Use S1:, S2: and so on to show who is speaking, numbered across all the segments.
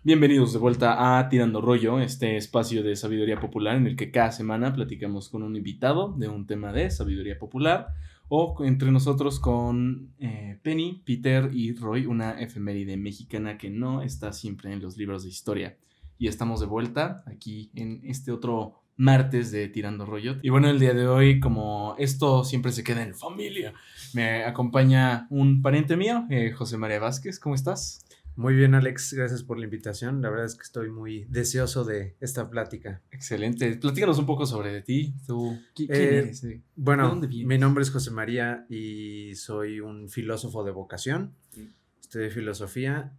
S1: Bienvenidos de vuelta a Tirando Rollo, este espacio de sabiduría popular en el que cada semana platicamos con un invitado de un tema de sabiduría popular o entre nosotros con Penny, Peter y Roy, una efeméride mexicana que no está siempre en los libros de historia. Y estamos de vuelta aquí en este otro martes de Tirando Rollo. Y bueno, el día de hoy, como esto siempre se queda en familia, me acompaña un pariente mío, José María Vázquez. ¿Cómo estás?
S2: Muy bien, Alex, gracias por la invitación. La verdad es que estoy muy deseoso de esta plática.
S1: Excelente. Platícanos un poco sobre ti. ¿Tú quién
S2: Eh,
S1: eres? ¿De
S2: bueno,
S1: dónde
S2: mi
S1: vienes?
S2: nombre es José María y soy un filósofo de vocación. Estudié filosofía,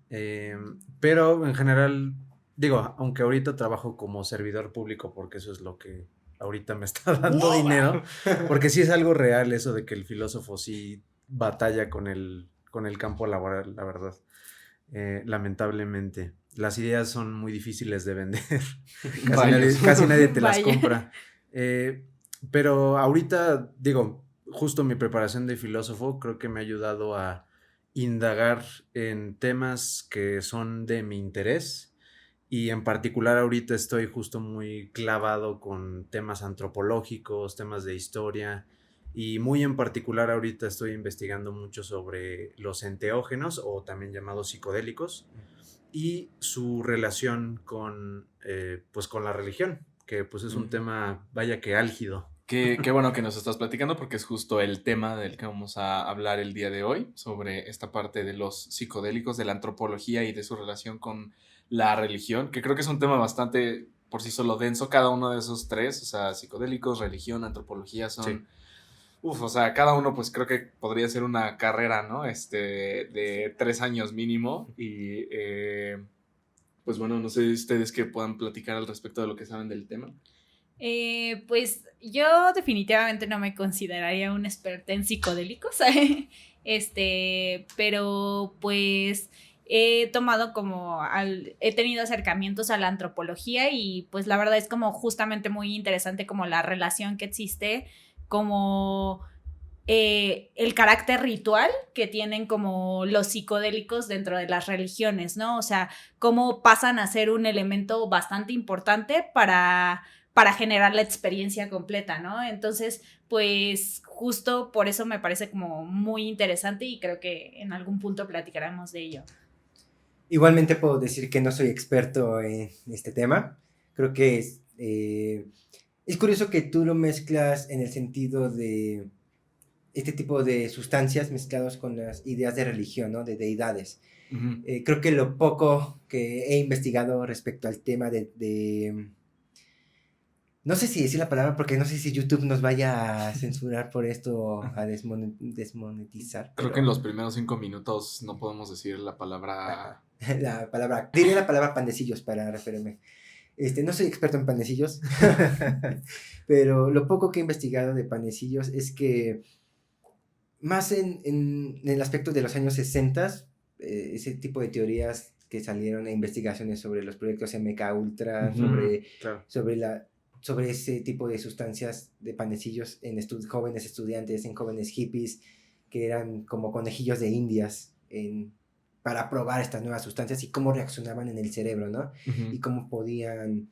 S2: pero en general, digo, aunque ahorita trabajo como servidor público porque eso es lo que ahorita me está dando dinero, porque sí es algo real eso de que el filósofo sí batalla con el campo laboral, la verdad. Lamentablemente. Las ideas son muy difíciles de vender.
S1: Rayos.
S2: Casi nadie te las
S3: Vaya.
S2: compra. Pero ahorita, digo, justo mi preparación de filósofo creo que me ha ayudado a indagar en temas que son de mi interés. Y en particular ahorita estoy justo muy clavado con temas antropológicos, temas de historia, y muy en particular ahorita estoy investigando mucho sobre los enteógenos o también llamados psicodélicos y su relación pues con la religión, que pues es un tema, vaya que álgido.
S1: Qué bueno que nos estás platicando porque es justo el tema del que vamos a hablar el día de hoy, sobre esta parte de los psicodélicos, de la antropología y de su relación con la religión, que creo que es un tema bastante por sí solo denso, cada uno de esos tres, o sea, psicodélicos, religión, antropología,
S2: Sí.
S1: son, o sea, cada uno pues creo que podría ser una carrera, ¿no? De 3 años mínimo y pues bueno, no sé ustedes que puedan platicar al respecto de lo que saben del tema.
S3: Pues yo definitivamente no me consideraría una experta en psicodélicos, pero pues he tenido acercamientos a la antropología y pues la verdad es como justamente muy interesante como la relación que existe, como el carácter ritual que tienen como los psicodélicos dentro de las religiones, ¿no? O sea, cómo pasan a ser un elemento bastante importante para generar la experiencia completa, ¿no? Entonces, pues justo por eso me parece como muy interesante y creo que en algún punto platicaremos de ello.
S4: Igualmente puedo decir que no soy experto en este tema. Creo que es curioso que tú lo mezclas en el sentido de este tipo de sustancias mezclados con las ideas de religión, ¿no? De deidades.
S1: Ujú.
S4: Creo que lo poco que he investigado respecto al tema no sé si decir la palabra porque no sé si YouTube nos vaya a censurar por esto, a desmonetizar,
S1: Creo que en
S4: pero
S1: los primeros 5 minutos no podemos decir la palabra.
S4: diré la palabra pandecillos para referirme. No soy experto en panecillos, pero lo poco que he investigado de panecillos es que más en el aspecto de los años 60, ese tipo de teorías que salieron e investigaciones sobre los proyectos MK Ultra,
S1: Ujú.
S2: Claro.
S4: sobre ese tipo de sustancias de panecillos en jóvenes estudiantes, en jóvenes hippies, que eran como conejillos de indias para probar estas nuevas sustancias y cómo reaccionaban en el cerebro, ¿no?
S1: Ujú.
S4: Y cómo podían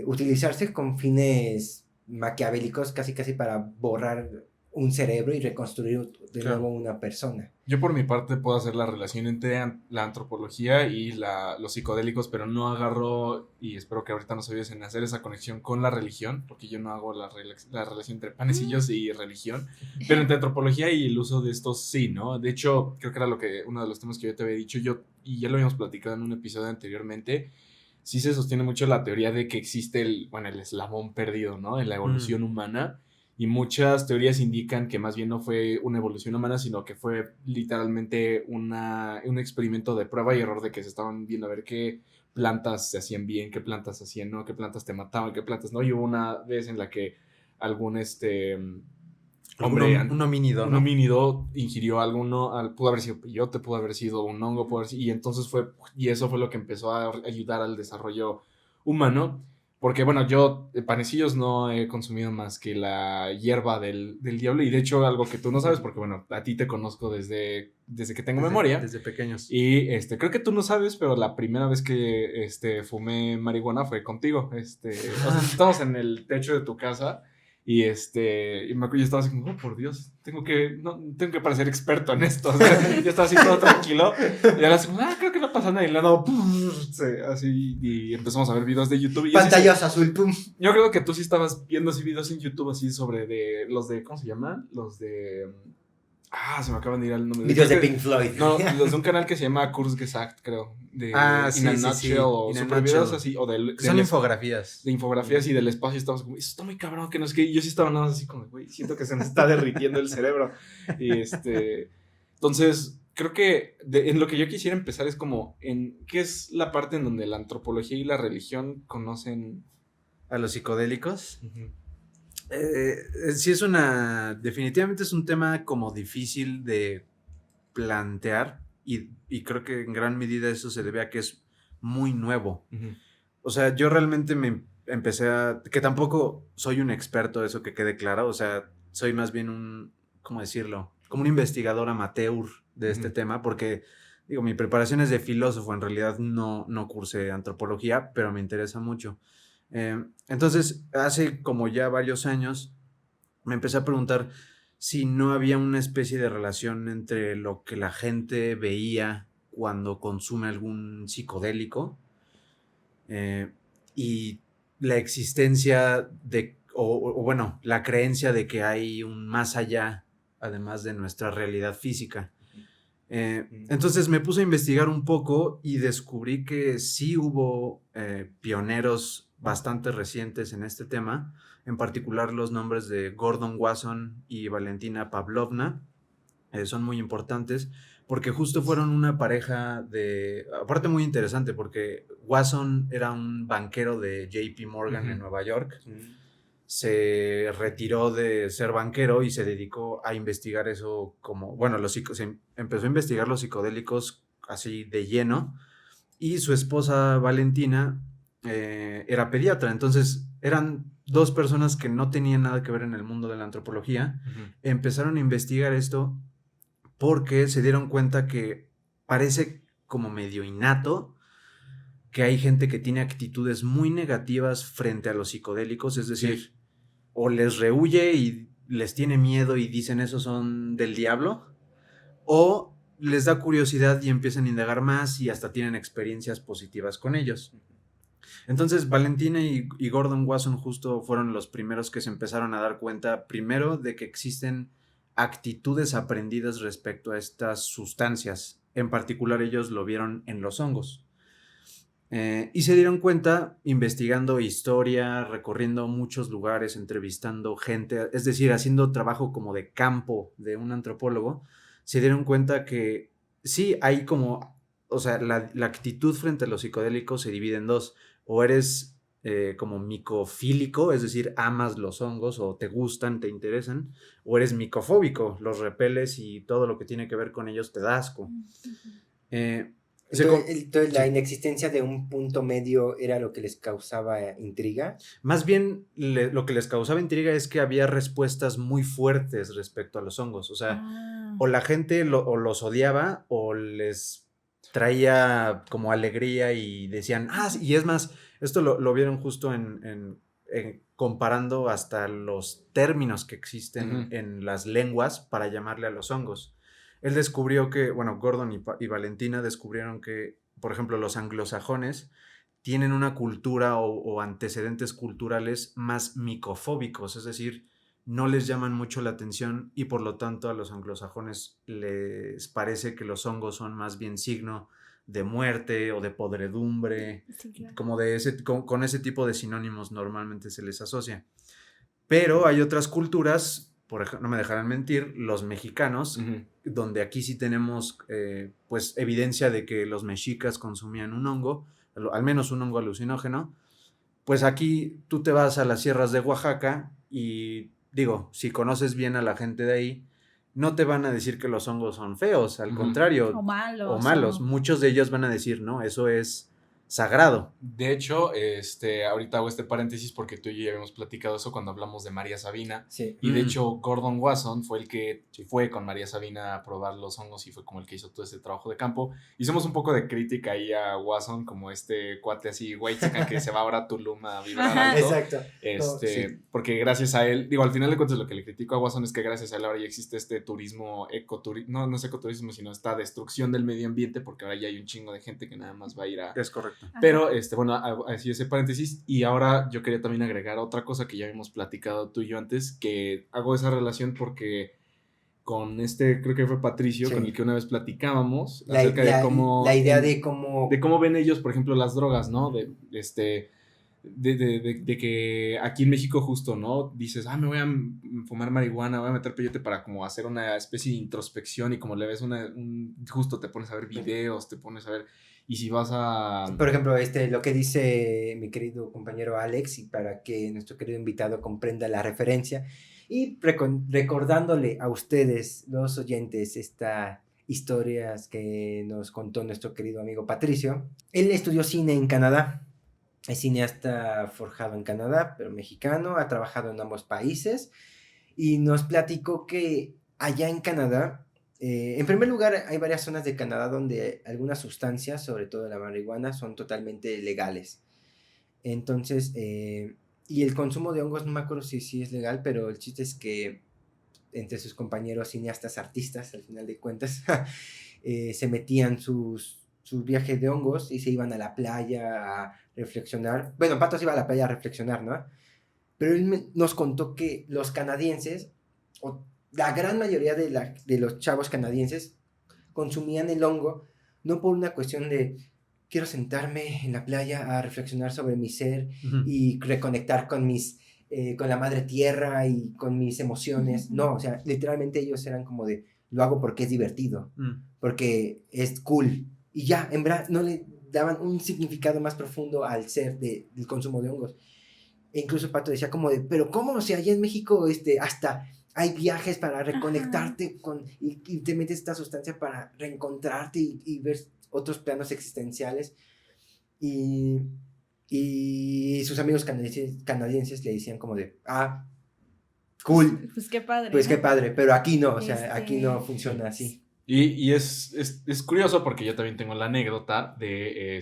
S4: utilizarse con fines maquiavélicos, casi casi para borrar un cerebro y reconstruir de nuevo
S2: Claro.
S4: una persona.
S1: Yo por mi parte puedo hacer la relación entre la antropología y los psicodélicos, pero no agarro, y espero que ahorita nos ayudes en hacer esa conexión con la religión, porque yo no hago la relación entre panecillos y religión, pero entre antropología y el uso de estos sí, ¿no? De hecho, creo que era uno de los temas que yo te había dicho, y ya lo habíamos platicado en un episodio anteriormente, sí se sostiene mucho la teoría de que existe el eslabón perdido, ¿no? En la
S2: Mm,
S1: evolución humana. Y muchas teorías indican que más bien no fue una evolución humana, sino que fue literalmente un experimento de prueba y error de que se estaban viendo a ver qué plantas se hacían bien, qué plantas hacían no, qué plantas te mataban, qué plantas no. Y hubo una vez en la que algún hombre,
S2: un homínido,
S1: un
S2: ¿no?
S1: homínido ingirió pudo haber sido peyote, pudo haber sido un hongo, y entonces y eso fue lo que empezó a ayudar al desarrollo humano. Porque, bueno, yo panecillos no he consumido más que la hierba del diablo. Y de hecho, algo que tú no sabes, porque, bueno, a ti te conozco desde que tengo memoria.
S2: Desde pequeños.
S1: Y creo que tú no sabes, pero la primera vez que fumé marihuana fue contigo. O sea, estábamos en el techo de tu casa. Y y me acuerdo, yo estaba así como, oh, por Dios, tengo que parecer experto en esto. O sea, yo estaba así todo tranquilo. Y ahora así, creo que no pasa nada. Y luego, así, y empezamos a ver videos de YouTube. Y
S4: Pantallazo azul, pum.
S1: yo creo que tú sí estabas viendo así videos en YouTube así sobre los de, ¿cómo se llaman? Los de... se me acaban de ir al nombre.
S4: Videos de
S1: Creo que-
S4: Pink Floyd.
S1: No, los de un canal que se llama Kurzgesagt, creo. De
S2: Sí,
S1: In a
S2: sí,
S1: Nutshell,
S2: sí.
S1: o
S2: In a
S1: super videos
S2: Nutshell.
S1: así, o
S2: Son infografías.
S1: de infografías y del espacio. Estábamos como, eso está muy cabrón, que no es que yo sí estaba nada más así como, güey, siento que se me está derritiendo el cerebro. Y entonces, creo que en lo que yo quisiera empezar es como, ¿qué es la parte en donde la antropología y la religión conocen?
S2: A los psicodélicos.
S1: Ujú.
S2: Sí definitivamente es un tema como difícil de plantear y creo que en gran medida eso se debe a que es muy nuevo.
S1: Ujú.
S2: O sea, yo realmente me empecé que tampoco soy un experto, eso que quede claro, o sea, soy más bien ¿cómo decirlo? Como un investigador amateur de este
S1: Ujú.
S2: tema, porque, digo, mi preparación es de filósofo, en realidad no cursé antropología, pero me interesa mucho. Entonces, hace como ya varios años, me empecé a preguntar si no había una especie de relación entre lo que la gente veía cuando consume algún psicodélico y la existencia o bueno, la creencia de que hay un más allá, además de nuestra realidad física. Entonces me puse a investigar un poco y descubrí que sí hubo pioneros bastante recientes en este tema, en particular los nombres de Gordon Wasson y Valentina Pavlovna son muy importantes porque justo fueron una pareja aparte muy interesante porque Wasson era un banquero de JP Morgan
S1: Ujú.
S2: en Nueva York, se retiró de ser banquero y se dedicó a investigar eso se empezó a investigar los psicodélicos así de lleno y su esposa Valentina era pediatra, entonces eran dos personas que no tenían nada que ver en el mundo de la antropología,
S1: Ujú.
S2: empezaron a investigar esto porque se dieron cuenta que parece como medio innato que hay gente que tiene actitudes muy negativas frente a los psicodélicos, es decir,
S1: Sí.
S2: o les rehuye y les tiene miedo y dicen esos son del diablo, o les da curiosidad y empiezan a indagar más y hasta tienen experiencias positivas con ellos. Entonces Valentina y Gordon Wasson justo fueron los primeros que se empezaron a dar cuenta, primero, de que existen actitudes aprendidas respecto a estas sustancias. En particular ellos lo vieron en los hongos. Y se dieron cuenta investigando historia, recorriendo muchos lugares, entrevistando gente, es decir, haciendo trabajo como de campo de un antropólogo, se dieron cuenta que sí hay o sea, la actitud frente a los psicodélicos se divide en dos, o eres como micofílico, es decir, amas los hongos o te gustan, te interesan, o eres micofóbico, los repeles y todo lo que tiene que ver con ellos te da asco.
S4: Entonces, la
S2: sí.
S4: inexistencia de un punto medio era lo que les causaba intriga.
S2: Más bien, lo que les causaba intriga es que había respuestas muy fuertes respecto a los hongos. O sea, o la gente o los odiaba o les traía como alegría y decían, y es más, esto lo vieron justo en comparando hasta los términos que existen
S1: Ujú.
S2: en las lenguas para llamarle a los hongos. Él descubrió que, bueno, Gordon y Valentina descubrieron que, por ejemplo, los anglosajones tienen una cultura o antecedentes culturales más micofóbicos, es decir, no les llaman mucho la atención y por lo tanto a los anglosajones les parece que los hongos son más bien signo de muerte o de podredumbre,
S3: Sí, claro.
S2: como con ese tipo de sinónimos normalmente se les asocia. Pero hay otras culturas, por ejemplo, no me dejarán mentir, los mexicanos,
S1: Ujú.
S2: donde aquí sí tenemos pues evidencia de que los mexicas consumían un hongo, al menos un hongo alucinógeno, pues aquí tú te vas a las sierras de Oaxaca y digo, si conoces bien a la gente de ahí, no te van a decir que los hongos son feos, al
S1: Ujú.
S2: contrario,
S3: O malos.
S2: o malos. Muchos de ellos van a decir, no, eso es sagrado.
S1: De hecho, ahorita hago este paréntesis porque tú y yo ya habíamos platicado eso cuando hablamos de María Sabina.
S4: Sí.
S1: Y de hecho, Gordon Wasson fue el que fue con María Sabina a probar los hongos y fue como el que hizo todo ese trabajo de campo. Hicimos un poco de crítica ahí a Wasson, como este cuate así, güey, que se va ahora a Tulum a vibrar
S3: Ajá.
S1: alto.
S4: Exacto.
S1: Sí. Porque gracias a él, digo, al final de cuentas lo que le critico a Wasson es que gracias a él ahora ya existe este turismo, no es ecoturismo, sino esta destrucción del medio ambiente, porque ahora ya hay un chingo de gente que nada más va a ir a...
S2: Es correcto.
S1: Pero, bueno, así ese paréntesis. Y ahora yo quería también agregar otra cosa que ya habíamos platicado tú y yo antes, que hago esa relación porque con creo que fue Patricio,
S4: Sí.
S1: con el que una vez platicábamos acerca de cómo...
S4: La idea de cómo...
S1: De cómo ven ellos, por ejemplo, las drogas, ¿no? De que aquí en México justo, ¿no? Dices, me voy a fumar marihuana, voy a meter peyote para como hacer una especie de introspección y como le ves justo te pones a ver videos, te pones a ver... Y si vas a...
S4: Por ejemplo, lo que dice mi querido compañero Alex, y para que nuestro querido invitado comprenda la referencia, y recordándole a ustedes, los oyentes, estas historias que nos contó nuestro querido amigo Patricio. Él estudió cine en Canadá, es cineasta forjado en Canadá, pero mexicano, ha trabajado en ambos países, y nos platicó que allá en Canadá, en primer lugar, hay varias zonas de Canadá donde algunas sustancias, sobre todo la marihuana, son totalmente legales. Entonces, y el consumo de hongos, no me acuerdo si es legal, pero el chiste es que entre sus compañeros cineastas, artistas, al final de cuentas, se metían sus viajes de hongos y se iban a la playa a reflexionar. Bueno, Pato se iba a la playa a reflexionar, ¿no? Pero él nos contó que los canadienses... La gran mayoría de los chavos canadienses consumían el hongo no por una cuestión de quiero sentarme en la playa a reflexionar sobre mi ser y reconectar con la madre tierra y con mis emociones. No, o sea, literalmente ellos eran como de lo hago porque es divertido, porque es cool. Y ya, en verdad, no le daban un significado más profundo al ser del consumo de hongos. E incluso Pato decía como de, pero ¿cómo? O sea, allá en México hasta... hay viajes para reconectarte y te metes esta sustancia para reencontrarte y ver otros planos existenciales. Y sus amigos canadienses le decían como de, cool.
S3: Pues qué padre.
S4: Pues
S3: ¿no?
S4: qué padre, pero aquí no, o sea, aquí no funciona así.
S1: Y es curioso porque yo también tengo la anécdota de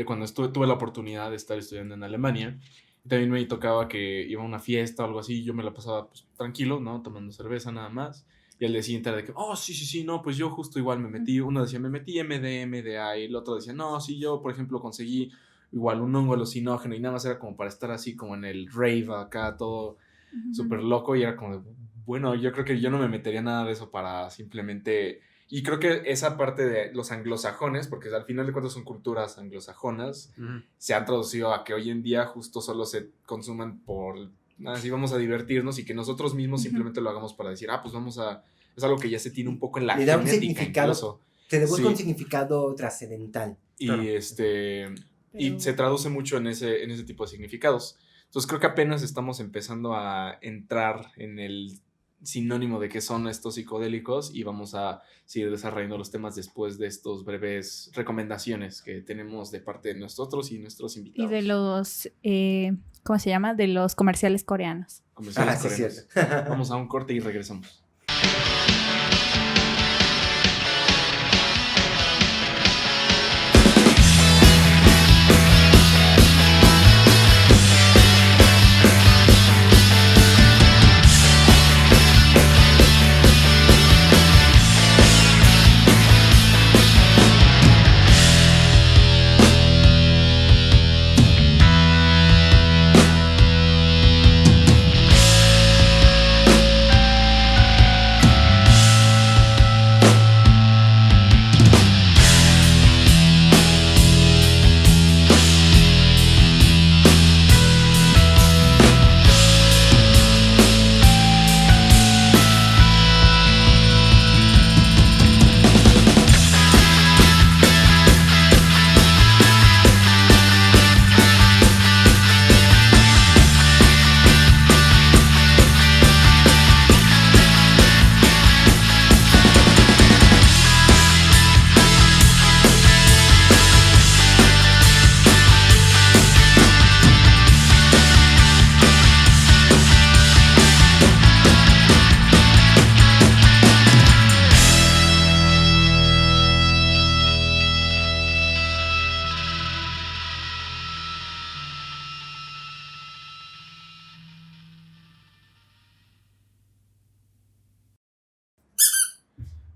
S1: cuando tuve la oportunidad de estar estudiando en Alemania. También me tocaba que iba a una fiesta o algo así, yo me la pasaba pues, tranquilo, ¿no? Tomando cerveza nada más. Y al día siguiente era de que, sí, no, pues yo justo igual me metí. Uno decía, me metí MDA, y el otro decía, no, sí, yo, por ejemplo, conseguí igual un hongo alucinógeno y nada más era como para estar así como en el rave acá, todo súper loco. Y era como de, bueno, yo creo que yo no me metería nada de eso para simplemente... Y creo que esa parte de los anglosajones, porque al final de cuentas son culturas anglosajonas, se han traducido a que hoy en día justo solo se consuman por, así vamos a divertirnos y que nosotros mismos simplemente lo hagamos para decir, pues vamos a... Es algo que ya se tiene un poco en la
S4: genética. Le da un significado,
S1: incluso.
S4: te devuelve un significado trascendental.
S1: Y,
S4: claro.
S1: Y se traduce mucho en ese tipo de significados. Entonces creo que apenas estamos empezando a entrar en el sinónimo de qué son estos psicodélicos y vamos a seguir desarrollando los temas después de estos breves recomendaciones que tenemos de parte de nosotros y nuestros invitados.
S3: Y de los, ¿cómo se llama? De los comerciales coreanos.
S1: Comerciales coreanos.
S4: Sí,
S1: Vamos a un corte y regresamos.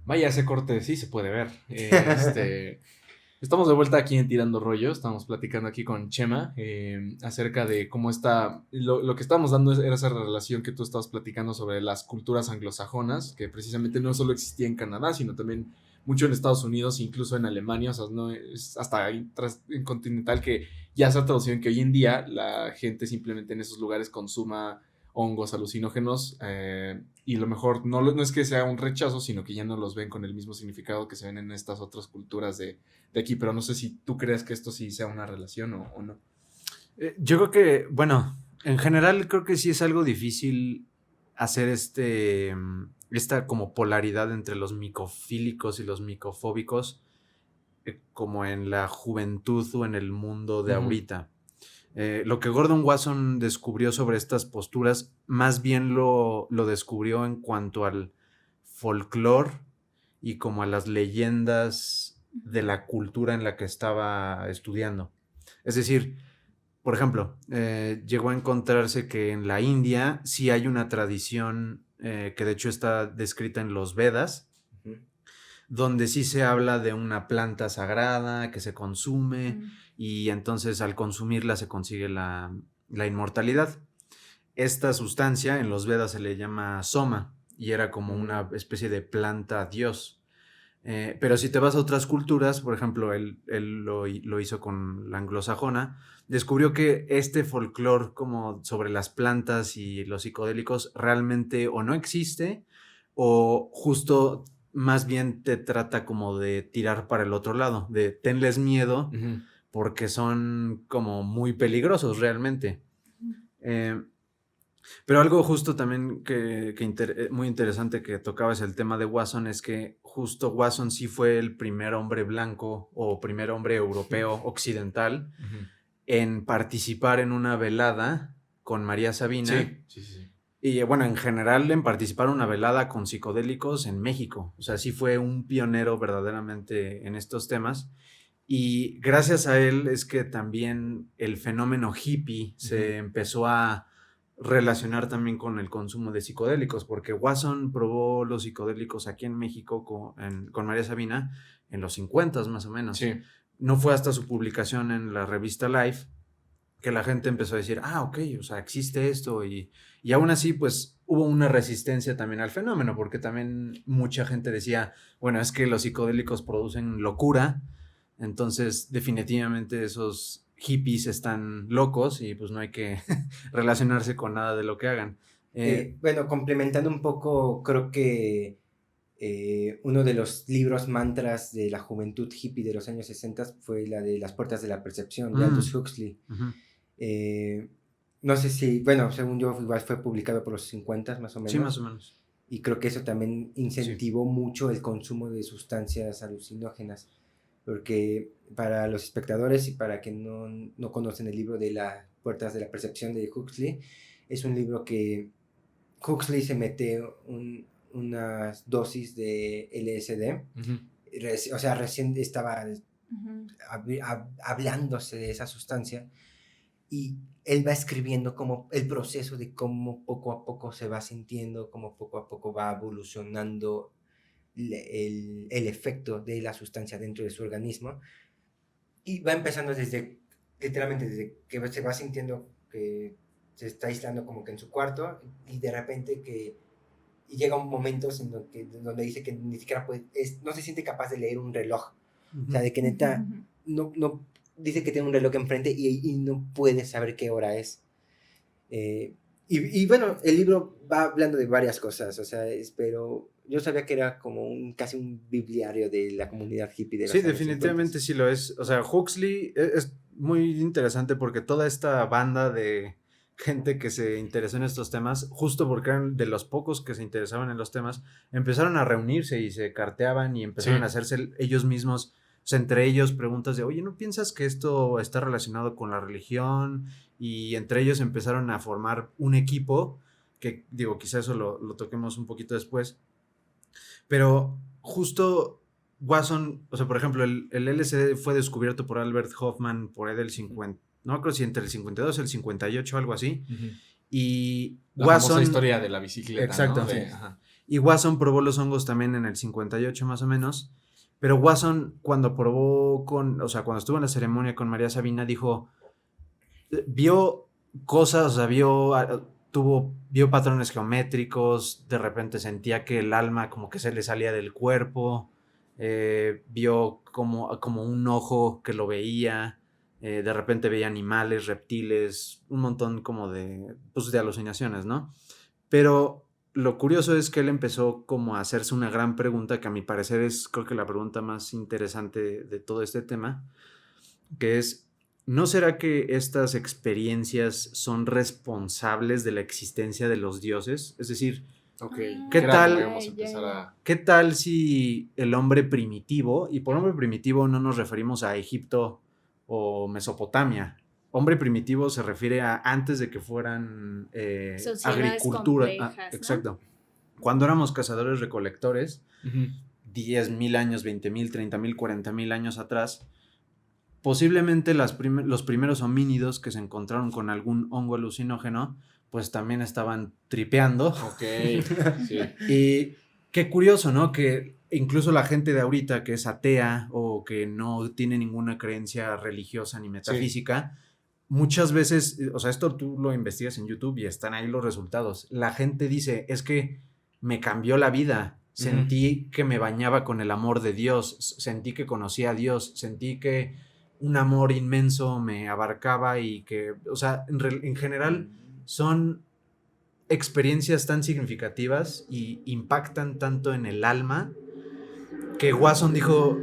S1: Vaya, ese corte sí se puede ver. Estamos de vuelta aquí en Tirando Rollo. Estamos platicando aquí con Chema acerca de cómo está. Lo que estábamos dando era esa relación que tú estabas platicando sobre las culturas anglosajonas, que precisamente no solo existía en Canadá, sino también mucho en Estados Unidos, incluso en Alemania. O sea, no es hasta en continental que ya se ha traducido en que hoy en día la gente simplemente en esos lugares consuma hongos alucinógenos y lo mejor no es que sea un rechazo, sino que ya no los ven con el mismo significado que se ven en estas otras culturas de aquí, pero no sé si tú crees que esto sí sea una relación o no.
S2: Yo creo que, bueno, en general creo que sí es algo difícil hacer esta como polaridad entre los micofílicos y los micofóbicos, como en la juventud o en el mundo de ahorita. Lo que Gordon Wasson descubrió sobre estas posturas, más bien lo descubrió en cuanto al folclore y como a las leyendas de la cultura en la que estaba estudiando. Es decir, por ejemplo, llegó a encontrarse que en la India sí hay una tradición que de hecho está descrita en los Vedas, donde sí se habla de una planta sagrada que se consume y entonces al consumirla se consigue la inmortalidad. Esta sustancia en los Vedas se le llama soma y era como una especie de planta dios. Pero si te vas a otras culturas, por ejemplo, él lo hizo con la anglosajona, descubrió que este folclore como sobre las plantas y los psicodélicos realmente o no existe o justo más bien te trata como de tirar para el otro lado, de tenles miedo porque son como muy peligrosos realmente. Pero algo justo también muy interesante que tocaba es el tema de Wasson, es que justo Wasson sí fue el primer hombre blanco o primer hombre europeo occidental en participar en una velada con María Sabina.
S1: Sí.
S2: Y bueno, en general en participar en una velada con psicodélicos en México. O sea, sí fue un pionero verdaderamente en estos temas. Y gracias a él es que también el fenómeno hippie se empezó a relacionar también con el consumo de psicodélicos, porque Wasson probó los psicodélicos aquí en México con María Sabina en los 50 más o menos.
S1: Sí.
S2: No fue hasta su publicación en la revista Life que la gente empezó a decir, ok, o sea, existe esto y aún así pues hubo una resistencia también al fenómeno, porque también mucha gente decía, bueno, es que los psicodélicos producen locura, entonces definitivamente esos hippies están locos y pues no hay que relacionarse con nada de lo que hagan.
S4: Bueno, complementando un poco, creo que uno de los libros mantras de la juventud hippie de los años 60 fue la de Las Puertas de la Percepción, de Aldous Huxley. No sé si, bueno, según yo, igual fue publicado por los 50 más o menos.
S2: Sí, más o menos.
S4: Y creo que eso también incentivó mucho el consumo de sustancias alucinógenas. Porque para los espectadores y para quien no conocen el libro de Las Puertas de la Percepción de Huxley, es un libro que Huxley se mete unas dosis de LSD. O sea, recién estaba hablándose de esa sustancia. Y él va escribiendo como el proceso de cómo poco a poco se va sintiendo, cómo poco a poco va evolucionando el efecto de la sustancia dentro de su organismo. Y va empezando literalmente desde que se va sintiendo que se está aislando como que en su cuarto y de repente y llega un momento en donde dice que ni siquiera no se siente capaz de leer un reloj. O sea, de que neta no dice que tiene un reloj enfrente y no puede saber qué hora es. Y bueno, el libro va hablando de varias cosas, o sea, pero yo sabía que era como casi un bibliario de la comunidad hippie de los años
S2: definitivamente
S4: 50.
S2: Sí lo es. O sea, Huxley es muy interesante porque toda esta banda de gente que se interesó en estos temas, justo porque eran de los pocos que se interesaban en los temas, empezaron a reunirse y se carteaban y empezaron a hacerse ellos mismos, o sea, entre ellos preguntas de, oye, ¿no piensas que esto está relacionado con la religión? Y entre ellos empezaron a formar un equipo, que digo, quizá eso lo toquemos un poquito después, pero justo Wasson, o sea, por ejemplo, el LSD fue descubierto por Albert Hoffman por ahí del 50, no creo si entre el 52 y el 58, algo así, y
S1: la
S2: Wasson...
S1: famosa historia de la bicicleta,
S2: exacto,
S1: ¿no?
S2: sí. Y Wasson probó los hongos también en el 58 más o menos. Pero Wasson, cuando cuando estuvo en la ceremonia con María Sabina, dijo, vio cosas, o sea, vio patrones geométricos, de repente sentía que el alma como que se le salía del cuerpo, vio como un ojo que lo veía, de repente veía animales, reptiles, un montón como de alucinaciones, ¿no? Pero lo curioso es que él empezó como a hacerse una gran pregunta, que a mi parecer es creo que la pregunta más interesante de todo este tema, que es, ¿no será que estas experiencias son responsables de la existencia de los dioses? Es decir,
S1: Ok.
S2: ¿qué
S1: Creo
S2: tal?
S1: que podemos empezar a...
S2: ¿qué tal si el hombre primitivo, y por hombre primitivo no nos referimos a Egipto o Mesopotamia? Hombre primitivo se refiere a antes de que fueran
S3: Sociedades
S2: agricultura.
S3: complejas, ¿no?
S2: Exacto. Cuando éramos cazadores recolectores,
S1: Ujú.
S2: 10,000 años, 20,000, 30,000, 40,000 años atrás, posiblemente los primeros homínidos que se encontraron con algún hongo alucinógeno, pues también estaban tripeando.
S1: Ok, sí.
S2: Y qué curioso, ¿no? Que incluso la gente de ahorita que es atea o que no tiene ninguna creencia religiosa ni metafísica, muchas veces, o sea, esto tú lo investigas en YouTube y están ahí los resultados. La gente dice, es que me cambió la vida. Sentí que me bañaba con el amor de Dios, sentí que conocía a Dios, sentí que un amor inmenso me abarcaba y que, o sea, en general son experiencias tan significativas y impactan tanto en el alma que Wasson dijo,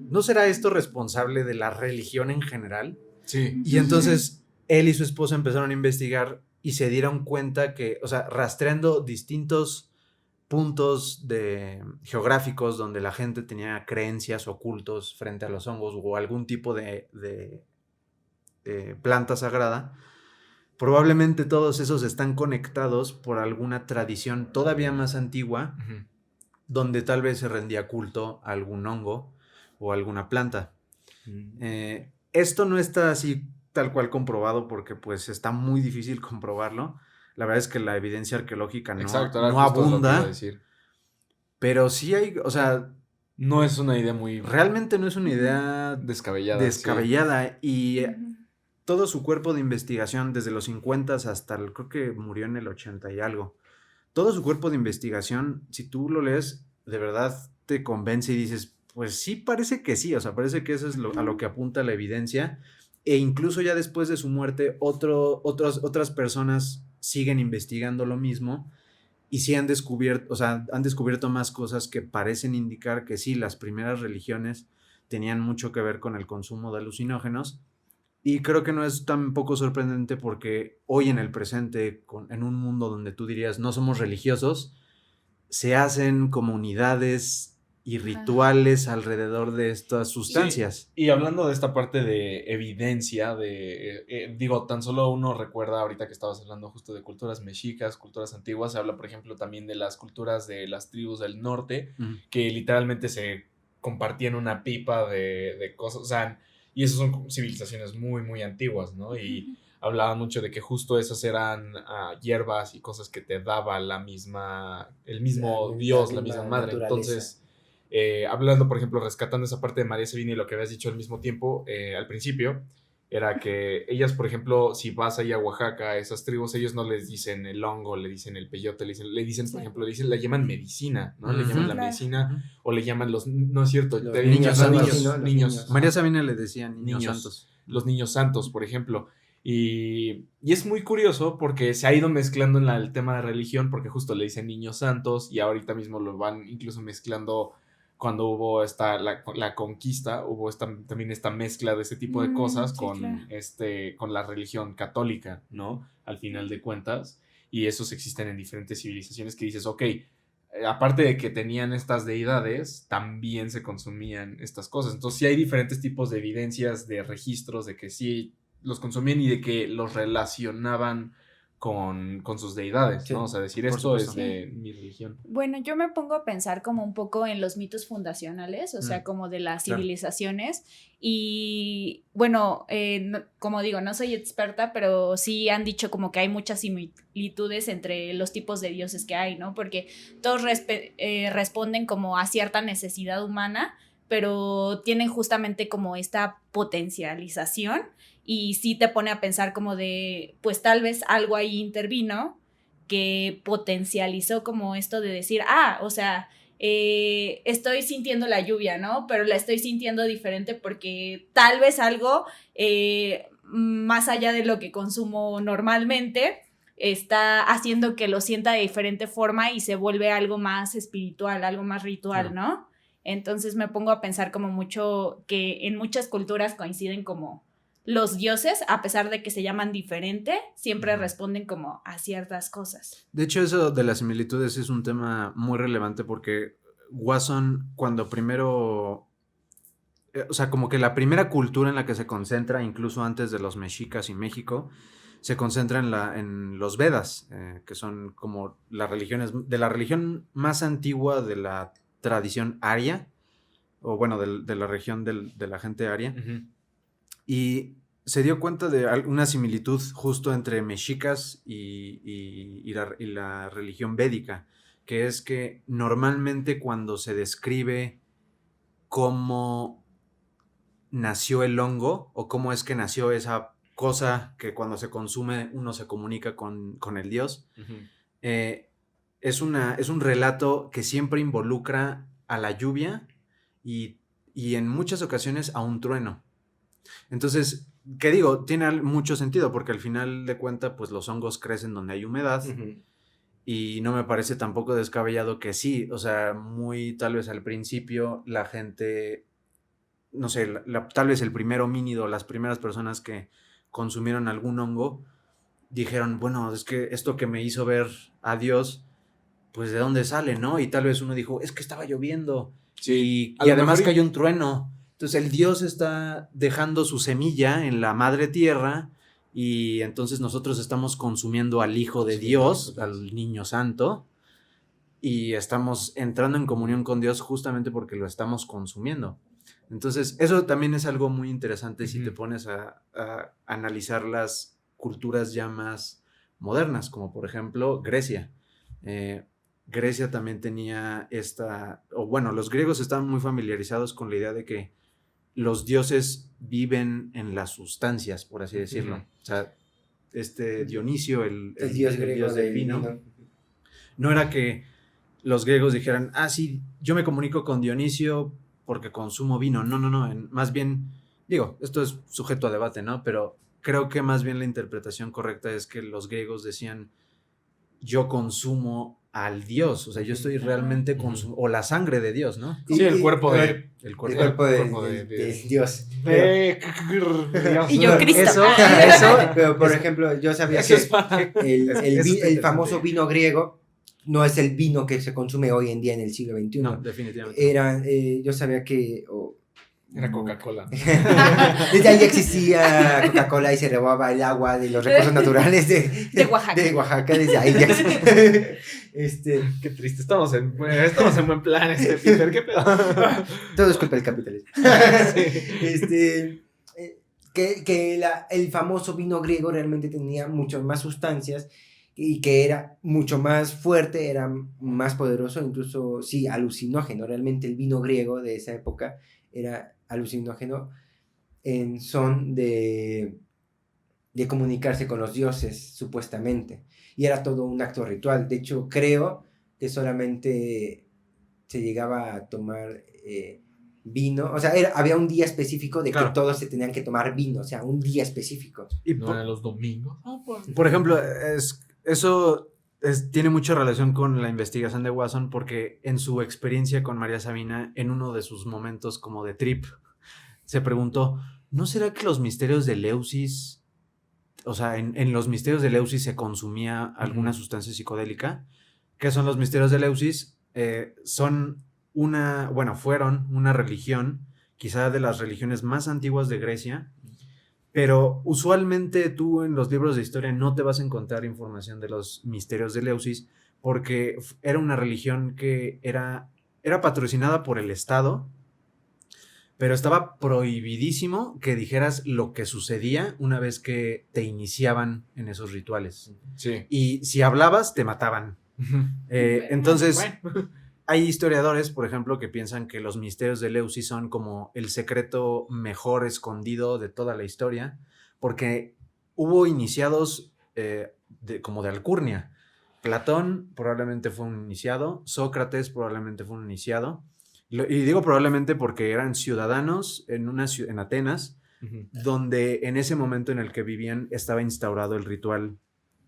S2: ¿no será esto responsable de la religión en general?
S1: Sí.
S2: Y entonces él y su esposa empezaron a investigar y se dieron cuenta que, o sea, rastreando distintos puntos geográficos donde la gente tenía creencias ocultos frente a los hongos o algún tipo de planta sagrada, probablemente todos esos están conectados por alguna tradición todavía más antigua,
S1: Ujú.
S2: donde tal vez se rendía culto a algún hongo o alguna planta. Esto no está así tal cual comprobado porque pues está muy difícil comprobarlo. La verdad es que la evidencia arqueológica
S1: Exacto, era
S2: no
S1: justo lo que iba a
S2: abunda,
S1: decir.
S2: pero sí hay, o sea,
S1: No es una idea muy
S2: realmente no es una idea
S1: descabellada.
S2: y
S3: Ujú.
S2: todo su cuerpo de investigación desde los 50 hasta creo que murió en el 80 y algo. Todo su cuerpo de investigación, si tú lo lees, de verdad te convence y dices, pues sí, parece que sí, o sea, parece que eso es a lo que apunta la evidencia. E incluso ya después de su muerte, otras personas siguen investigando lo mismo y sí han descubierto más cosas que parecen indicar que sí, las primeras religiones tenían mucho que ver con el consumo de alucinógenos. Y creo que no es tan poco sorprendente porque hoy en el presente, en un mundo donde tú dirías no somos religiosos, se hacen comunidades y rituales alrededor de estas sustancias.
S1: Sí, y hablando de esta parte de evidencia, digo, tan solo uno recuerda ahorita que estabas hablando justo de culturas mexicas, culturas antiguas, se habla, por ejemplo, también de las culturas de las tribus del norte, que literalmente se compartían una pipa de cosas, o sea, y esas son civilizaciones muy, muy antiguas, ¿no? Y hablaban mucho de que justo esas eran hierbas y cosas que te daba el mismo Dios, la misma madre.
S4: Naturaleza.
S1: Entonces, hablando, por ejemplo, rescatando esa parte de María Sabina y lo que habías dicho al mismo tiempo, al principio, era que ellas, por ejemplo, si vas ahí a Oaxaca, a esas tribus, ellos no les dicen el hongo, le dicen el peyote, le dicen
S3: Sí.
S1: por ejemplo, le llaman medicina, ¿no? Le
S2: Ujú.
S1: llaman la
S3: Claro.
S1: medicina, o le llaman no es cierto,
S4: Los
S1: te-
S4: niños
S2: santos,
S4: ¿no? Los niños.
S1: ajá.
S2: María Sabina le decía niños
S1: Niños.
S2: santos.
S1: Los niños santos, por ejemplo. Y es muy curioso porque se ha ido mezclando en el tema de religión, porque justo le dicen niños santos y ahorita mismo lo van incluso mezclando cuando hubo la conquista, hubo también esta mezcla de ese tipo de cosas
S3: Sí,
S1: con,
S3: claro.
S1: con la religión católica, ¿no? Al final de cuentas. Y esos existen en diferentes civilizaciones que dices, ok, aparte de que tenían estas deidades, también se consumían estas cosas. Entonces sí hay diferentes tipos de evidencias, de registros, de que sí los consumían y de que los relacionaban con sus deidades,
S4: Sí,
S1: ¿no? O sea, decir
S2: por
S1: esto es
S2: supuesto.
S1: de mi religión.
S3: Bueno, yo me pongo a pensar como un poco en los mitos fundacionales, o sea, como de las
S2: claro.
S3: civilizaciones. Y bueno, como digo, no soy experta, pero sí han dicho como que hay muchas similitudes entre los tipos de dioses que hay, ¿no? Porque todos responden como a cierta necesidad humana, pero tienen justamente como esta potencialización y sí te pone a pensar como de, pues tal vez algo ahí intervino que potencializó como esto de decir, o sea, estoy sintiendo la lluvia, ¿no? Pero la estoy sintiendo diferente porque tal vez algo más allá de lo que consumo normalmente está haciendo que lo sienta de diferente forma y se vuelve algo más espiritual, algo más ritual, ¿no? Entonces me pongo a pensar como mucho que en muchas culturas coinciden como los dioses, a pesar de que se llaman diferente, siempre responden como a ciertas cosas.
S2: De hecho, eso de las similitudes es un tema muy relevante porque Watson, cuando primero, o sea, como que la primera cultura en la que se concentra, incluso antes de los mexicas y México, se concentra en los Vedas, que son como las religiones, de la religión más antigua de la tradición aria, o bueno, de la región de la gente aria.
S1: Uh-huh.
S2: Y se dio cuenta de una similitud justo entre mexicas y la religión védica, que es que normalmente cuando se describe cómo nació el hongo o cómo es que nació esa cosa que cuando se consume uno se comunica con el dios, es un relato que siempre involucra a la lluvia y en muchas ocasiones a un trueno. Entonces, ¿qué digo? Tiene mucho sentido porque al final de cuentas, pues los hongos crecen donde hay humedad. Uh-huh. Y no me parece tampoco descabellado que sí, o sea, muy tal vez al principio la gente, no sé, tal vez el primer homínido, las primeras personas que consumieron algún hongo, dijeron, bueno, es que esto que me hizo ver a Dios, pues ¿de dónde sale, no? Y tal vez uno dijo, es que estaba lloviendo. Sí, y además cayó un trueno. Entonces el Dios está dejando su semilla en la madre tierra y entonces nosotros estamos consumiendo al Hijo de Dios, al Niño Santo, y estamos entrando en comunión con Dios justamente porque lo estamos consumiendo. Entonces eso también es algo muy interesante si te pones a analizar las culturas ya más modernas, como por ejemplo Grecia. Grecia también tenía los griegos estaban muy familiarizados con la idea de que los dioses viven en las sustancias, por así decirlo. O sea, Dionisio, el
S4: dios griego
S2: dios del vino, no era que los griegos dijeran, sí, yo me comunico con Dionisio porque consumo vino. No, más bien, digo, esto es sujeto a debate, ¿no? Pero creo que más bien la interpretación correcta es que los griegos decían, yo consumo al Dios, o sea, yo estoy realmente o la sangre de Dios, ¿no?
S1: Sí, el cuerpo de
S4: Dios.
S3: Y yo Cristo.
S4: Pero por ejemplo, yo sabía que el famoso vino griego no es el vino que se consume hoy en día en el siglo XXI.
S2: No, definitivamente.
S4: Yo sabía que...
S1: Era Coca-Cola.
S4: Desde ahí existía Coca-Cola y se robaba el agua de los recursos naturales
S3: de Oaxaca.
S4: De Oaxaca, desde ahí ya
S1: Qué triste, estamos en buen plan, Peter, qué pedo.
S4: Todo es culpa del capitalismo. Que el famoso vino griego realmente tenía muchas más sustancias y que era mucho más fuerte, era más poderoso, incluso sí, alucinógeno. Realmente el vino griego de esa época era alucinógeno en son de comunicarse con los dioses, supuestamente. Y era todo un acto ritual. De hecho, creo que solamente se llegaba a tomar vino. O sea, había un día específico de que todos se tenían que tomar vino. O sea, un día específico.
S1: ¿Y no eran los domingos?
S2: Por ejemplo, eso tiene mucha relación con la investigación de Watson porque en su experiencia con María Sabina, en uno de sus momentos como de trip, se preguntó, ¿no será que los misterios de Eleusis, o sea, en los misterios de Eleusis se consumía alguna sustancia psicodélica? ¿Qué son los misterios de Eleusis? Fueron una religión, quizá de las religiones más antiguas de Grecia, Pero usualmente tú en los libros de historia no te vas a encontrar información de los misterios de Eleusis porque era una religión que era patrocinada por el Estado, pero estaba prohibidísimo que dijeras lo que sucedía una vez que te iniciaban en esos rituales.
S1: Sí.
S2: Y si hablabas, te mataban. Entonces,
S1: Bueno.
S2: hay historiadores, por ejemplo, que piensan que los misterios de Eleusis son como el secreto mejor escondido de toda la historia, porque hubo iniciados como de alcurnia. Platón probablemente fue un iniciado, Sócrates probablemente fue un iniciado, y digo probablemente porque eran ciudadanos en Atenas, donde en ese momento en el que vivían estaba instaurado el ritual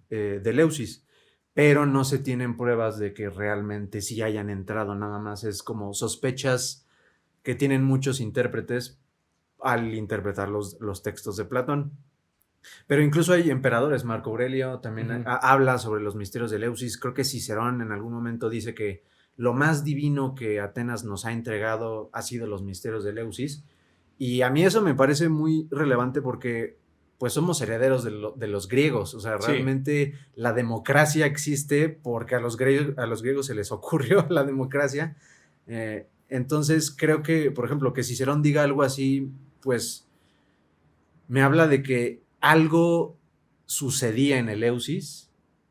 S2: de Eleusis. Pero no se tienen pruebas de que realmente sí hayan entrado, nada más es como sospechas que tienen muchos intérpretes al interpretar los textos de Platón. Pero incluso hay emperadores, Marco Aurelio también habla sobre los misterios de Eleusis, creo que Cicerón en algún momento dice que lo más divino que Atenas nos ha entregado ha sido los misterios de Eleusis, y a mí eso me parece muy relevante porque pues somos herederos de los griegos, o sea, realmente la democracia existe porque a los griegos se les ocurrió la democracia. Entonces creo que, por ejemplo, que Cicerón diga algo así, pues me habla de que algo sucedía en Eleusis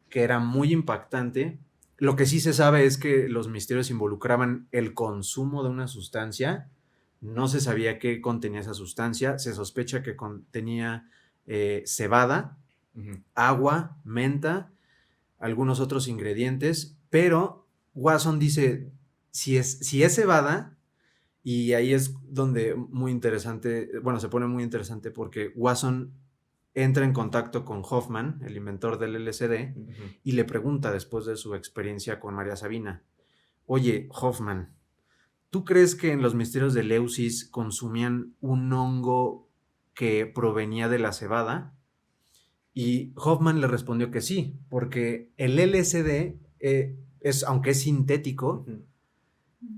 S2: que era muy impactante. Lo que sí se sabe es que los misterios involucraban el consumo de una sustancia. No se sabía qué contenía esa sustancia. Se sospecha que contenía cebada, agua, menta, algunos otros ingredientes, pero Wasson dice, si es cebada, y ahí es donde muy interesante, bueno, se pone muy interesante porque Wasson entra en contacto con Hoffman, el inventor del LSD, y le pregunta después de su experiencia con María Sabina, oye, Hoffman, ¿tú crees que en los misterios de Eleusis consumían un hongo que provenía de la cebada? Y Hoffman le respondió que sí, porque el LSD, aunque es sintético,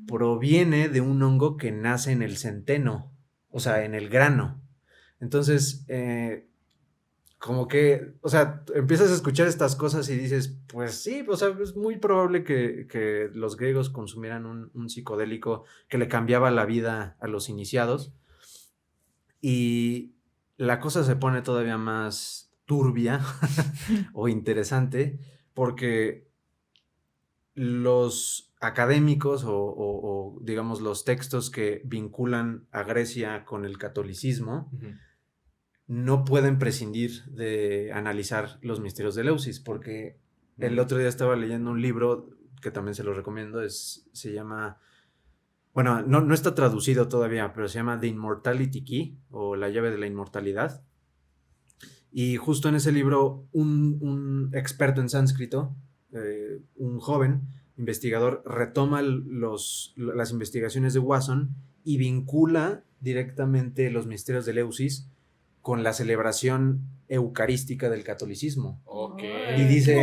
S2: proviene de un hongo que nace en el centeno, o sea, en el grano. Entonces, como que, o sea, empiezas a escuchar estas cosas y dices, pues sí, o sea, es muy probable que los griegos consumieran un psicodélico que le cambiaba la vida a los iniciados. Y la cosa se pone todavía más turbia o interesante porque los académicos o digamos los textos que vinculan a Grecia con el catolicismo no pueden prescindir de analizar los misterios de Eleusis, porque el otro día estaba leyendo un libro que también se lo recomiendo, se llama, bueno, no está traducido todavía, pero se llama The Immortality Key, o La llave de la inmortalidad, y justo en ese libro un experto en sánscrito, un joven investigador, retoma las investigaciones de Wasson y vincula directamente los misterios de Eleusis con la celebración eucarística del catolicismo.
S1: Okay.
S2: Y dice,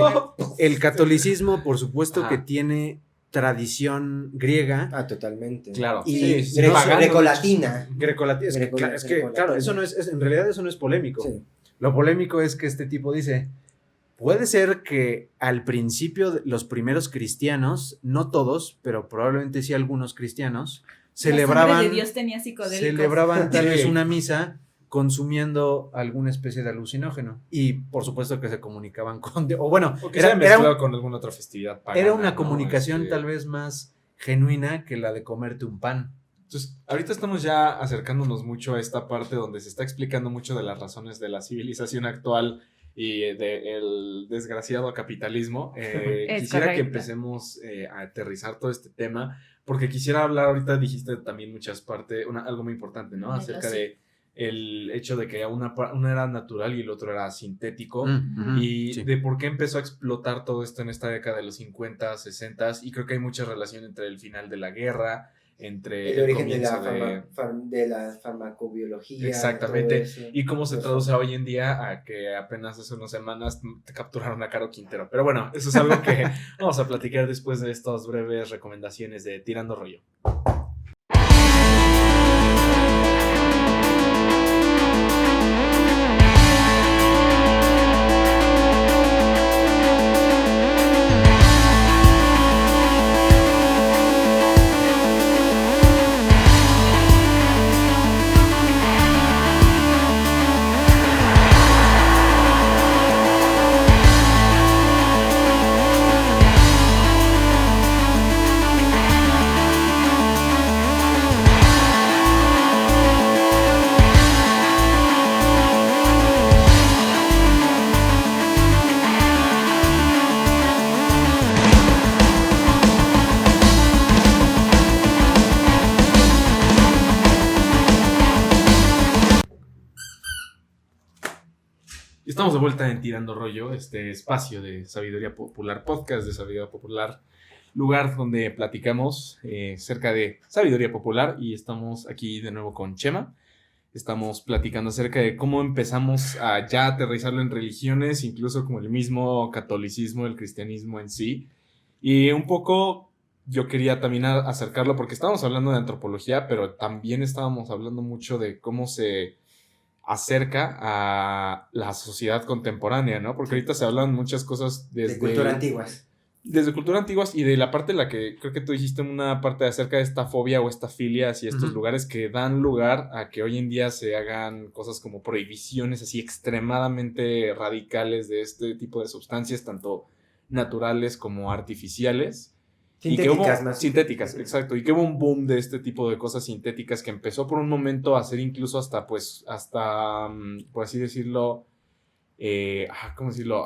S2: el catolicismo, por supuesto, que tiene tradición griega.
S4: Ah, totalmente.
S1: Claro.
S4: Y grecolatina.
S2: Claro, eso no es, en realidad eso no es polémico. Sí. Lo polémico es que este tipo dice, puede ser que al principio los primeros cristianos, no todos, pero probablemente sí algunos cristianos, celebraban
S3: de Dios tenía psicodélicos.
S2: Celebraban tal vez una misa consumiendo alguna especie de alucinógeno, y por supuesto que se comunicaban con o bueno,
S1: o que era con alguna otra festividad pagana,
S2: era una comunicación tal vez más genuina que la de comerte un pan.
S1: Entonces, ahorita estamos ya acercándonos mucho a esta parte donde se está explicando mucho de las razones de la civilización actual y del desgraciado capitalismo. Quisiera que empecemos a aterrizar todo este tema, porque quisiera hablar, ahorita dijiste también muchas partes, algo muy importante, ¿no? Acerca de el hecho de que una era natural y el otro era sintético, y de por qué empezó a explotar todo esto en esta década de los 50, 60, y creo que hay mucha relación entre el final de la guerra, entre
S4: el origen de la farmacobiología.
S1: Exactamente, y cómo se traduce hoy en día a que apenas hace unas semanas te capturaron a Caro Quintero. Pero bueno, eso es algo que vamos a platicar después de estas breves recomendaciones de Tirando Rollo. Estamos de vuelta en Tirando Rollo, este espacio de sabiduría popular, podcast de sabiduría popular, lugar donde platicamos acerca de sabiduría popular, y estamos aquí de nuevo con Chema. Estamos platicando acerca de cómo empezamos a ya aterrizarlo en religiones, incluso como el mismo catolicismo, el cristianismo en sí. Y un poco yo quería también acercarlo porque estábamos hablando de antropología, pero también estábamos hablando mucho de cómo se acerca a la sociedad contemporánea, ¿no? Porque ahorita se hablan muchas cosas
S4: De cultura antiguas.
S1: desde cultura antiguas y de la parte en la que creo que tú dijiste una parte acerca de esta fobia o esta filia hacia estos lugares que dan lugar a que hoy en día se hagan cosas como prohibiciones así extremadamente radicales de este tipo de sustancias, tanto naturales como artificiales. Sintéticas, exacto. Y que hubo un boom de este tipo de cosas sintéticas que empezó por un momento a ser incluso hasta, por así decirlo, ¿cómo decirlo?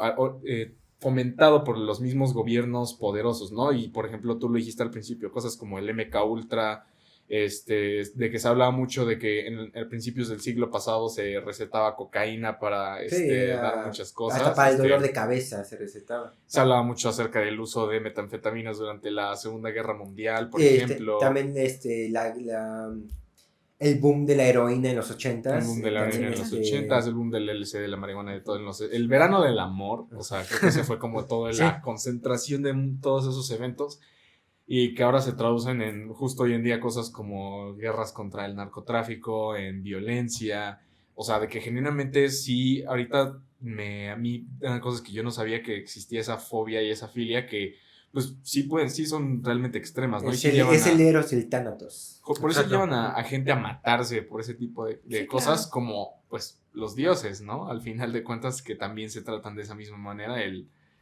S1: Fomentado por los mismos gobiernos poderosos, ¿no? Y, por ejemplo, tú lo dijiste al principio, cosas como el MK Ultra, de que se hablaba mucho de que en principios del siglo pasado se recetaba cocaína para dar muchas cosas.
S4: Hasta para el dolor de cabeza se recetaba.
S1: Se hablaba mucho acerca del uso de metanfetaminas durante la Segunda Guerra Mundial, por ejemplo.
S4: También el boom de la heroína en los 80s.
S1: El boom de la heroína en los 80s, el boom del LSD, de la marihuana, de todo. El verano del amor, o sea, creo que ese fue como toda la concentración de todos esos eventos. Y que ahora se traducen en justo hoy en día cosas como guerras contra el narcotráfico, en violencia, o sea, de que genuinamente sí, ahorita a mí eran cosas que yo no sabía que existía esa fobia y esa filia que pues sí son realmente extremas, ¿no?
S4: Es el Eros y el Thanatos.
S1: Por eso llevan a gente a matarse por ese tipo de cosas, claro. Como pues los dioses, ¿no? Al final de cuentas que también se tratan de esa misma manera,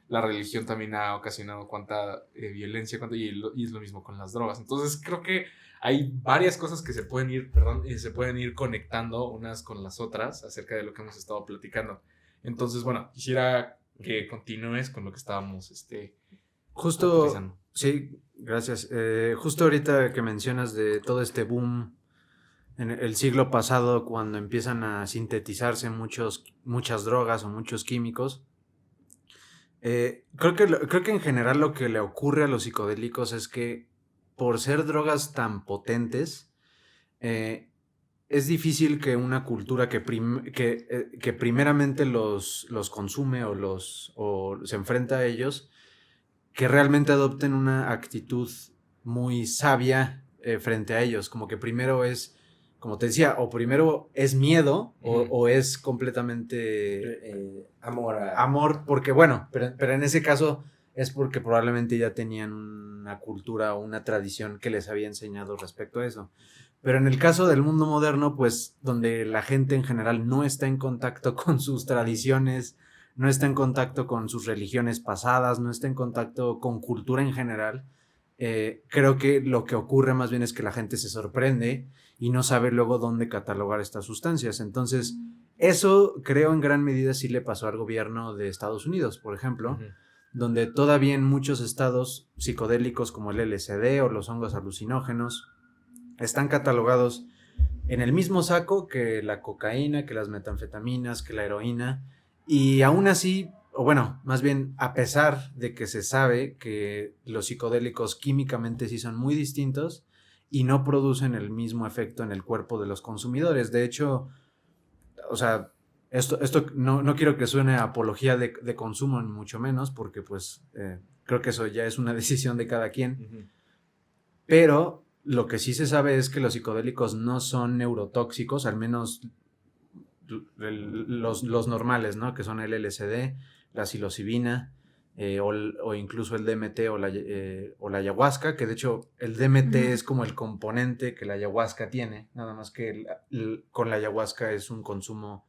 S1: la religión también ha ocasionado cuánta violencia, y es lo mismo con las drogas. Entonces creo que hay varias cosas que se pueden ir conectando unas con las otras acerca de lo que hemos estado platicando. Entonces, bueno, quisiera que continúes con lo que estábamos
S2: justo
S1: utilizando.
S2: Sí, gracias. Justo ahorita que mencionas de todo este boom en el siglo pasado, cuando empiezan a sintetizarse muchas drogas o muchos químicos, creo que en general lo que le ocurre a los psicodélicos es que por ser drogas tan potentes, es difícil que una cultura que primeramente los consume o se enfrenta a ellos, que realmente adopten una actitud muy sabia frente a ellos. Como que primero es, como te decía, o primero es miedo o es completamente amor, porque bueno, pero en ese caso es porque probablemente ya tenían una cultura o una tradición que les había enseñado respecto a eso. Pero en el caso del mundo moderno, pues donde la gente en general no está en contacto con sus tradiciones, no está en contacto con sus religiones pasadas, no está en contacto con cultura en general, creo que lo que ocurre más bien es que la gente se sorprende y no sabe luego dónde catalogar estas sustancias. Entonces, eso creo en gran medida sí le pasó al gobierno de Estados Unidos, por ejemplo, donde todavía en muchos estados psicodélicos como el LSD o los hongos alucinógenos están catalogados en el mismo saco que la cocaína, que las metanfetaminas, que la heroína. Y aún así, o bueno, más bien a pesar de que se sabe que los psicodélicos químicamente sí son muy distintos y no producen el mismo efecto en el cuerpo de los consumidores. De hecho, o sea, esto no quiero que suene a apología de consumo, ni mucho menos, porque pues creo que eso ya es una decisión de cada quien. Pero lo que sí se sabe es que los psicodélicos no son neurotóxicos, al menos los normales, ¿no? Que son el LSD, la psilocibina, o incluso el DMT o la ayahuasca, que de hecho el DMT es como el componente que la ayahuasca tiene, nada más que con la ayahuasca es un consumo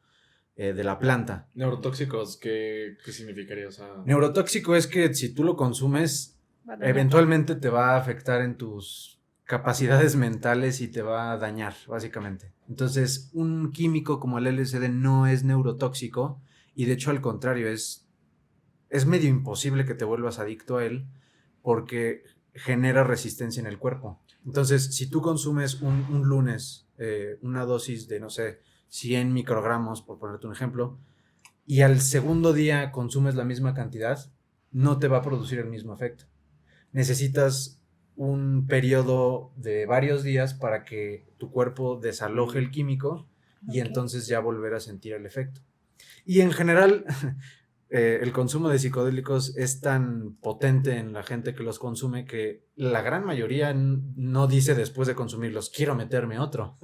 S2: de la planta.
S1: ¿Neurotóxicos qué significaría? O sea...
S2: Neurotóxico es que si tú lo consumes, eventualmente te va a afectar en tus capacidades mentales y te va a dañar, básicamente. Entonces, un químico como el LSD no es neurotóxico y de hecho al contrario, es medio imposible que te vuelvas adicto a él porque genera resistencia en el cuerpo. Entonces, si tú consumes un lunes una dosis de, no sé, 100 microgramos, por ponerte un ejemplo, y al segundo día consumes la misma cantidad, no te va a producir el mismo efecto. Necesitas un periodo de varios días para que tu cuerpo desaloje el químico y entonces ya volver a sentir el efecto. Y en general, el consumo de psicodélicos es tan potente en la gente que los consume que la gran mayoría no dice después de consumirlos, quiero meterme otro.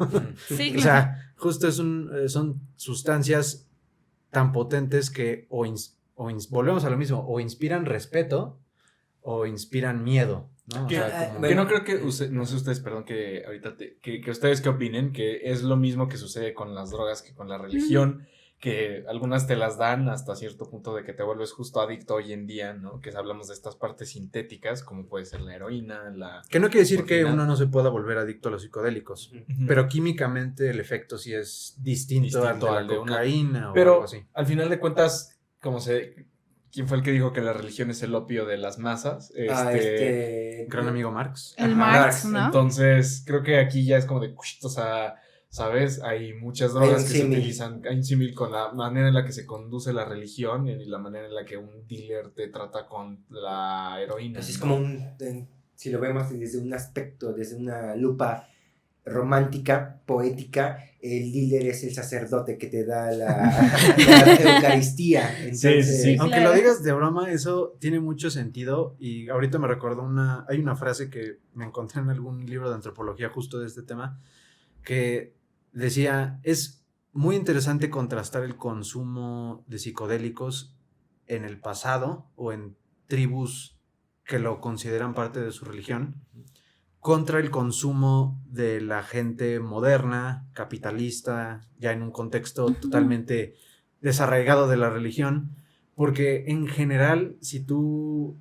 S3: Sí,
S2: O sea, justo son sustancias tan potentes que volvemos a lo mismo, o inspiran respeto o inspiran miedo, ¿no? O
S1: Que,
S2: sea, como...
S1: que no creo que, no sé ustedes, perdón, que ahorita, que ustedes qué opinen, que es lo mismo que sucede con las drogas que con la religión, que algunas te las dan hasta cierto punto de que te vuelves justo adicto hoy en día, ¿no? Que hablamos de estas partes sintéticas, como puede ser la heroína,
S2: Que no quiere decir
S1: morfina.
S2: que uno no se pueda volver adicto a los psicodélicos, pero químicamente el efecto sí es distinto al de la cocaína o algo así.
S1: Al final de cuentas, ¿quién fue el que dijo que la religión es el opio de las masas?
S2: Gran amigo Marx.
S3: El
S1: Ajá.
S3: Marx, ¿no?
S1: Entonces, creo que aquí ya es como de, o sea, ¿sabes? Hay muchas drogas que se utilizan, hay un símil con la manera en la que se conduce la religión y la manera en la que un dealer te trata con la heroína.
S4: Pues es como si lo vemos desde un aspecto, desde una lupa romántica, poética, el dealer es el sacerdote que te da la Eucaristía. Entonces,
S1: sí.
S2: Aunque lo digas de broma, eso tiene mucho sentido y ahorita me recordó hay una frase que me encontré en algún libro de antropología justo de este tema, que decía, es muy interesante contrastar el consumo de psicodélicos en el pasado o en tribus que lo consideran parte de su religión contra el consumo de la gente moderna, capitalista, ya en un contexto totalmente desarraigado de la religión, porque en general, si tú,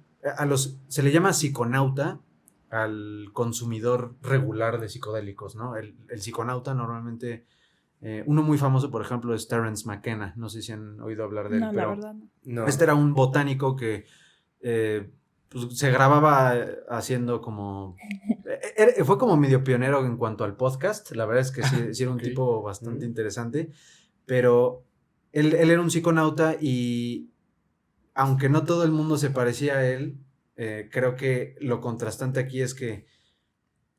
S2: se le llama psiconauta al consumidor regular de psicodélicos, ¿no? El psiconauta normalmente, uno muy famoso, por ejemplo, es Terence McKenna, no sé si han oído hablar de él,
S3: No,
S2: pero
S3: la verdad
S4: no.
S2: este era un botánico que pues, se grababa haciendo como... fue como medio pionero en cuanto al podcast, la verdad es que sí era un tipo bastante interesante, pero él era un psiconauta y aunque no todo el mundo se parecía a él, creo que lo contrastante aquí es que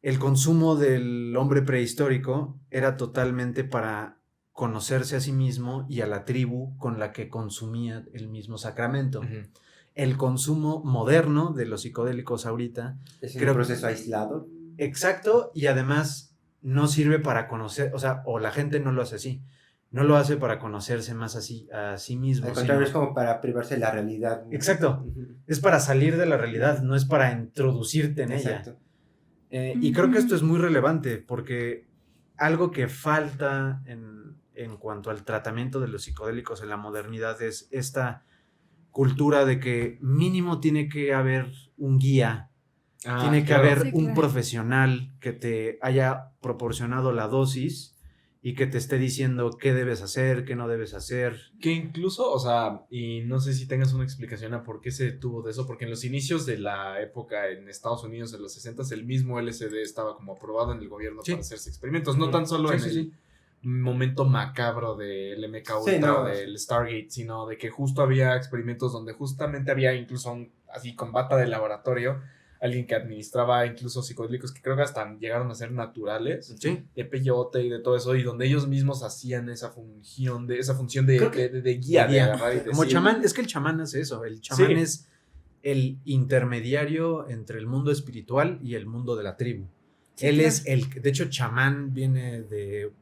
S2: el consumo del hombre prehistórico era totalmente para conocerse a sí mismo y a la tribu con la que consumía el mismo sacramento.
S1: Uh-huh.
S2: El consumo moderno de los psicodélicos ahorita
S4: es un proceso aislado.
S2: Exacto, y además no sirve para conocer, o la gente no lo hace así, no lo hace para conocerse más así a sí mismo.
S4: Al contrario, es como para privarse de la realidad.
S2: Exacto, es para salir de la realidad, no es para introducirte en ella. Y creo que esto es muy relevante porque algo que falta en cuanto al tratamiento de los psicodélicos en la modernidad es esta cultura de que mínimo tiene que haber un guía, tiene que haber un profesional que te haya proporcionado la dosis y que te esté diciendo qué debes hacer, qué no debes hacer.
S1: Que incluso, o sea, y no sé si tengas una explicación a por qué se detuvo de eso, porque en los inicios de la época en Estados Unidos, en los 60s, el mismo LSD estaba como aprobado en el gobierno para hacerse experimentos, no tan solo en el momento macabro del MK Ultra o del Stargate, sino de que justo había experimentos donde justamente había incluso así con bata de laboratorio, alguien que administraba incluso psicodélicos que creo que hasta llegaron a ser naturales, de peyote y de todo eso, y donde ellos mismos hacían esa función de guía, de agarrar y
S2: como chamán, es que el chamán hace eso, el chamán es el intermediario entre el mundo espiritual y el mundo de la tribu. Él es de hecho chamán viene de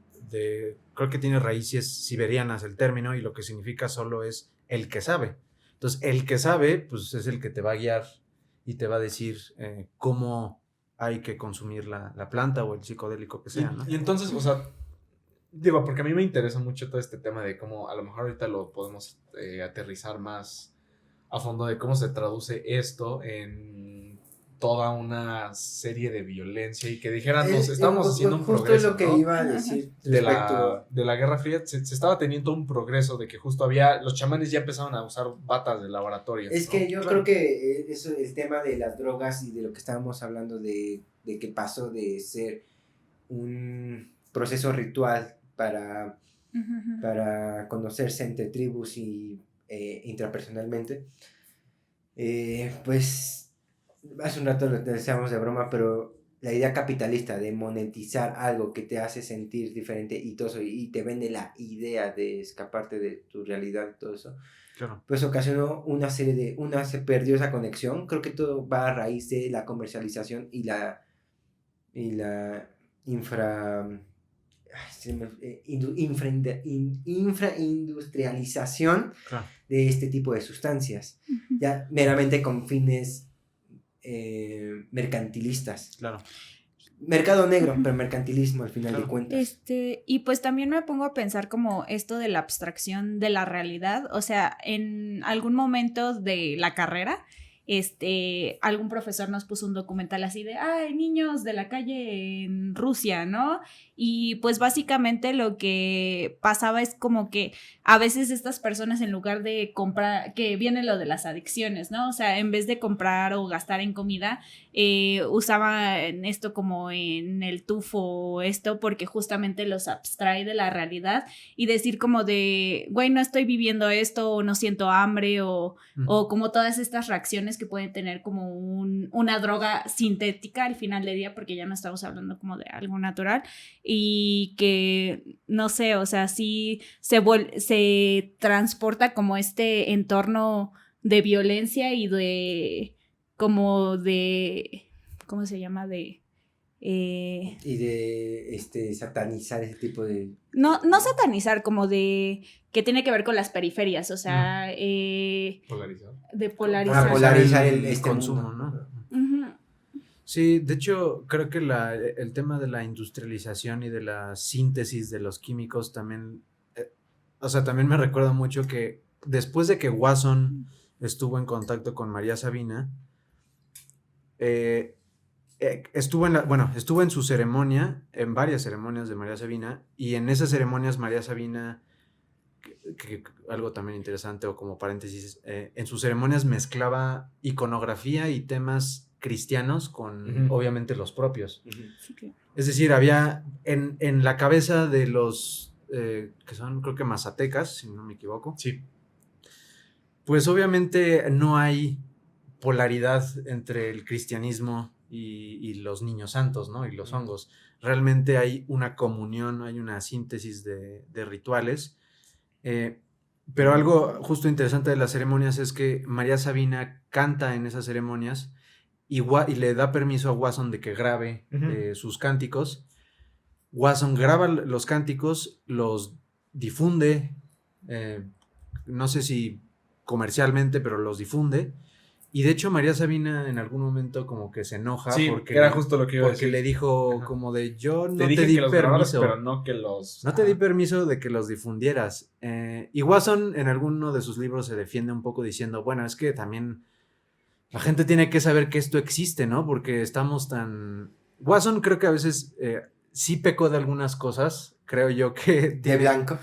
S2: creo que tiene raíces siberianas el término, y lo que significa solo es el que sabe. Entonces el que sabe pues es el que te va a guiar y te va a decir cómo hay que consumir la planta o el psicodélico que sea, ¿no?
S1: Y entonces, o sea, digo, porque a mí me interesa mucho todo este tema de cómo a lo mejor ahorita lo podemos aterrizar más a fondo de cómo se traduce esto en toda una serie de violencia y que dijéramos, estamos haciendo un progreso.
S4: Justo es lo que iba a decir.
S1: De la Guerra Fría se estaba teniendo un progreso de que justo los chamanes ya empezaban a usar batas de laboratorio.
S4: Es que yo creo que eso, el tema de las drogas y de lo que estábamos hablando de que pasó de ser un proceso ritual para
S3: Ujú.
S4: para conocerse entre tribus y intrapersonalmente. Pues hace un rato lo decíamos de broma, pero la idea capitalista de monetizar algo que te hace sentir diferente y todo eso, y te vende la idea de escaparte de tu realidad y todo eso,
S2: Claro.
S4: pues ocasionó se perdió esa conexión. Creo que todo va a raíz de la comercialización y la infra... ay, infraindustrialización
S2: Claro.
S4: de este tipo de sustancias,
S3: Ujú.
S4: ya meramente con fines mercantilistas.
S2: Claro.
S4: Mercado negro, pero mercantilismo al final de
S2: Claro.
S4: cuentas.
S3: Y pues también me pongo a pensar como esto de la abstracción de la realidad, o sea, en algún momento de la carrera, algún profesor nos puso un documental así de, ay, niños de la calle en Rusia, ¿no? Y pues básicamente lo que pasaba es como que a veces estas personas en lugar de comprar, que viene lo de las adicciones, ¿no? O sea, en vez de comprar o gastar en comida, usaban esto como en el tufo o esto porque justamente los abstrae de la realidad y decir como de, güey, no estoy viviendo esto o no siento hambre o como todas estas reacciones que pueden tener como una droga sintética al final del día, porque ya no estamos hablando como de algo natural y que, no sé, o sea, sí se transporta como este entorno de violencia y de, como de, ¿cómo se llama?
S4: Y de satanizar ese tipo de...
S3: No satanizar, como de que tiene que ver con las periferias, o sea,
S1: Polarizado.
S3: de polarizar.
S4: polarizar el
S2: consumo,
S4: mundo.
S2: ¿no?
S3: Ujú.
S2: Sí, de hecho, creo que el tema de la industrialización y de la síntesis de los químicos también, o sea, también me recuerda mucho que después de que Wasson estuvo en contacto con María Sabina, estuvo en su ceremonia, en varias ceremonias de María Sabina, y en esas ceremonias María Sabina, que algo también interesante o como paréntesis, en sus ceremonias mezclaba iconografía y temas cristianos con obviamente los propios.
S3: Sí, claro.
S2: Es decir, había en la cabeza de los que son creo que mazatecas, si no me equivoco.
S1: Sí.
S2: Pues obviamente no hay polaridad entre el cristianismo y los niños santos, ¿no? Y los hongos. Realmente hay una comunión, hay una síntesis de rituales. Pero algo justo interesante de las ceremonias es que María Sabina canta en esas ceremonias y le da permiso a Wasson de que grabe sus cánticos. Wasson graba los cánticos, los difunde, no sé si comercialmente, pero los difunde. Y de hecho María Sabina en algún momento como que se enoja porque
S1: era justo lo que iba a decir.
S2: le dijo como de yo no
S1: te dije
S2: te di
S1: que los grabaras,
S2: permiso,
S1: pero no que los...
S2: no te di permiso de que los difundieras. Y Wasson en alguno de sus libros se defiende un poco diciendo, bueno, es que también la gente tiene que saber que esto existe, ¿no? Porque estamos tan... Wasson creo que a veces sí pecó de algunas cosas, creo yo que...
S4: De blanco,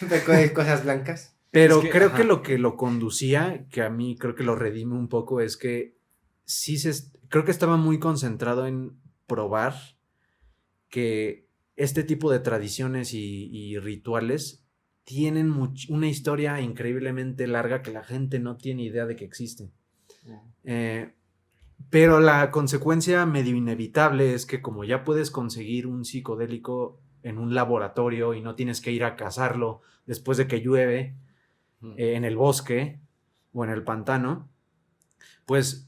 S4: pecó de cosas blancas.
S2: Pero
S1: Es que,
S2: creo
S1: ajá.
S2: que lo que lo conducía, que a mí creo que lo redime un poco, es que sí creo que estaba muy concentrado en probar que este tipo de tradiciones y rituales tienen una historia increíblemente larga que la gente no tiene idea de que existe. Pero la consecuencia medio inevitable es que como ya puedes conseguir un psicodélico en un laboratorio y no tienes que ir a cazarlo después de que llueve en el bosque o en el pantano, pues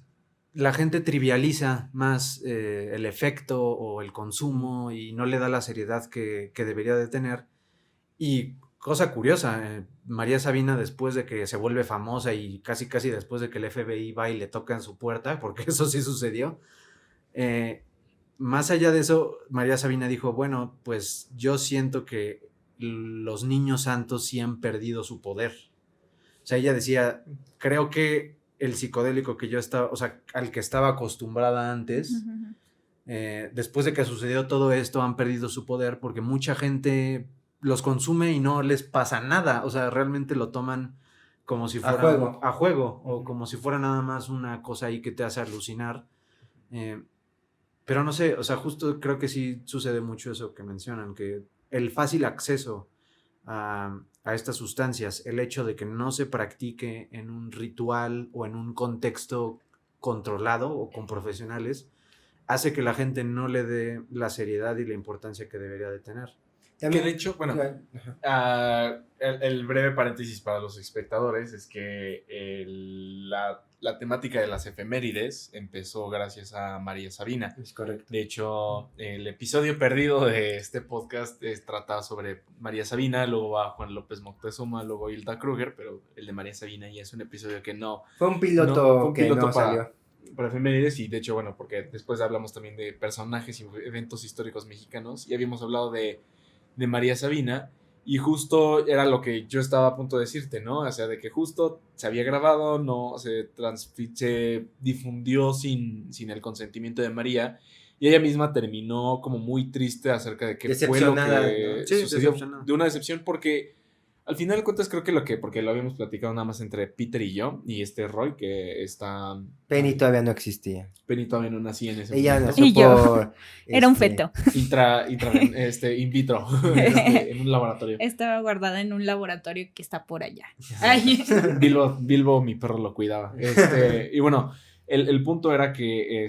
S2: la gente trivializa más el efecto o el consumo y no le da la seriedad que debería de tener. Y cosa curiosa, María Sabina después de que se vuelve famosa y casi después de que el FBI va y le toca en su puerta, porque eso sí sucedió, más allá de eso, María Sabina dijo, bueno, pues yo siento que los niños santos sí han perdido su poder. O sea, ella decía, creo que el psicodélico que yo estaba, o sea, al que estaba acostumbrada antes, después de que sucedió todo esto, han perdido su poder porque mucha gente los consume y no les pasa nada. O sea, realmente lo toman como si fuera a juego o como si fuera nada más una cosa ahí que te hace alucinar. Pero no sé, o sea, justo creo que sí sucede mucho eso que mencionan, que el fácil acceso a estas sustancias, el hecho de que no se practique en un ritual o en un contexto controlado o con profesionales, hace que la gente no le dé la seriedad y la importancia que debería de tener.
S1: Que de hecho, bueno, el breve paréntesis para los espectadores es que la temática de las efemérides empezó gracias a María Sabina.
S4: Es correcto.
S1: De hecho, el episodio perdido de este podcast trata sobre María Sabina, luego va Juan López Moctezuma, luego Hilda Kruger, pero el de María Sabina ya es un episodio que no...
S4: Fue un piloto que no
S1: para,
S4: salió.
S1: Para efemérides, y de hecho, bueno, porque después hablamos también de personajes y eventos históricos mexicanos, y habíamos hablado de María Sabina, y justo era lo que yo estaba a punto de decirte, ¿no? O sea, de que justo se había grabado, no se difundió sin el consentimiento de María, y ella misma terminó como muy triste acerca de qué fue lo que
S2: ¿no? Sí,
S1: sucedió, de una decepción, porque al final de cuentas creo que porque lo habíamos platicado nada más entre Peter y yo, y Roy, que está...
S4: Penny todavía no existía.
S1: Penny todavía no nacía en ese
S4: Ella
S1: momento.
S4: nació
S3: Y yo.
S4: por...
S3: Era un feto.
S1: In vitro, en un laboratorio.
S3: Estaba guardada en un laboratorio que está por allá. Ay.
S1: Bilbo, mi perro lo cuidaba. Y bueno, el punto era que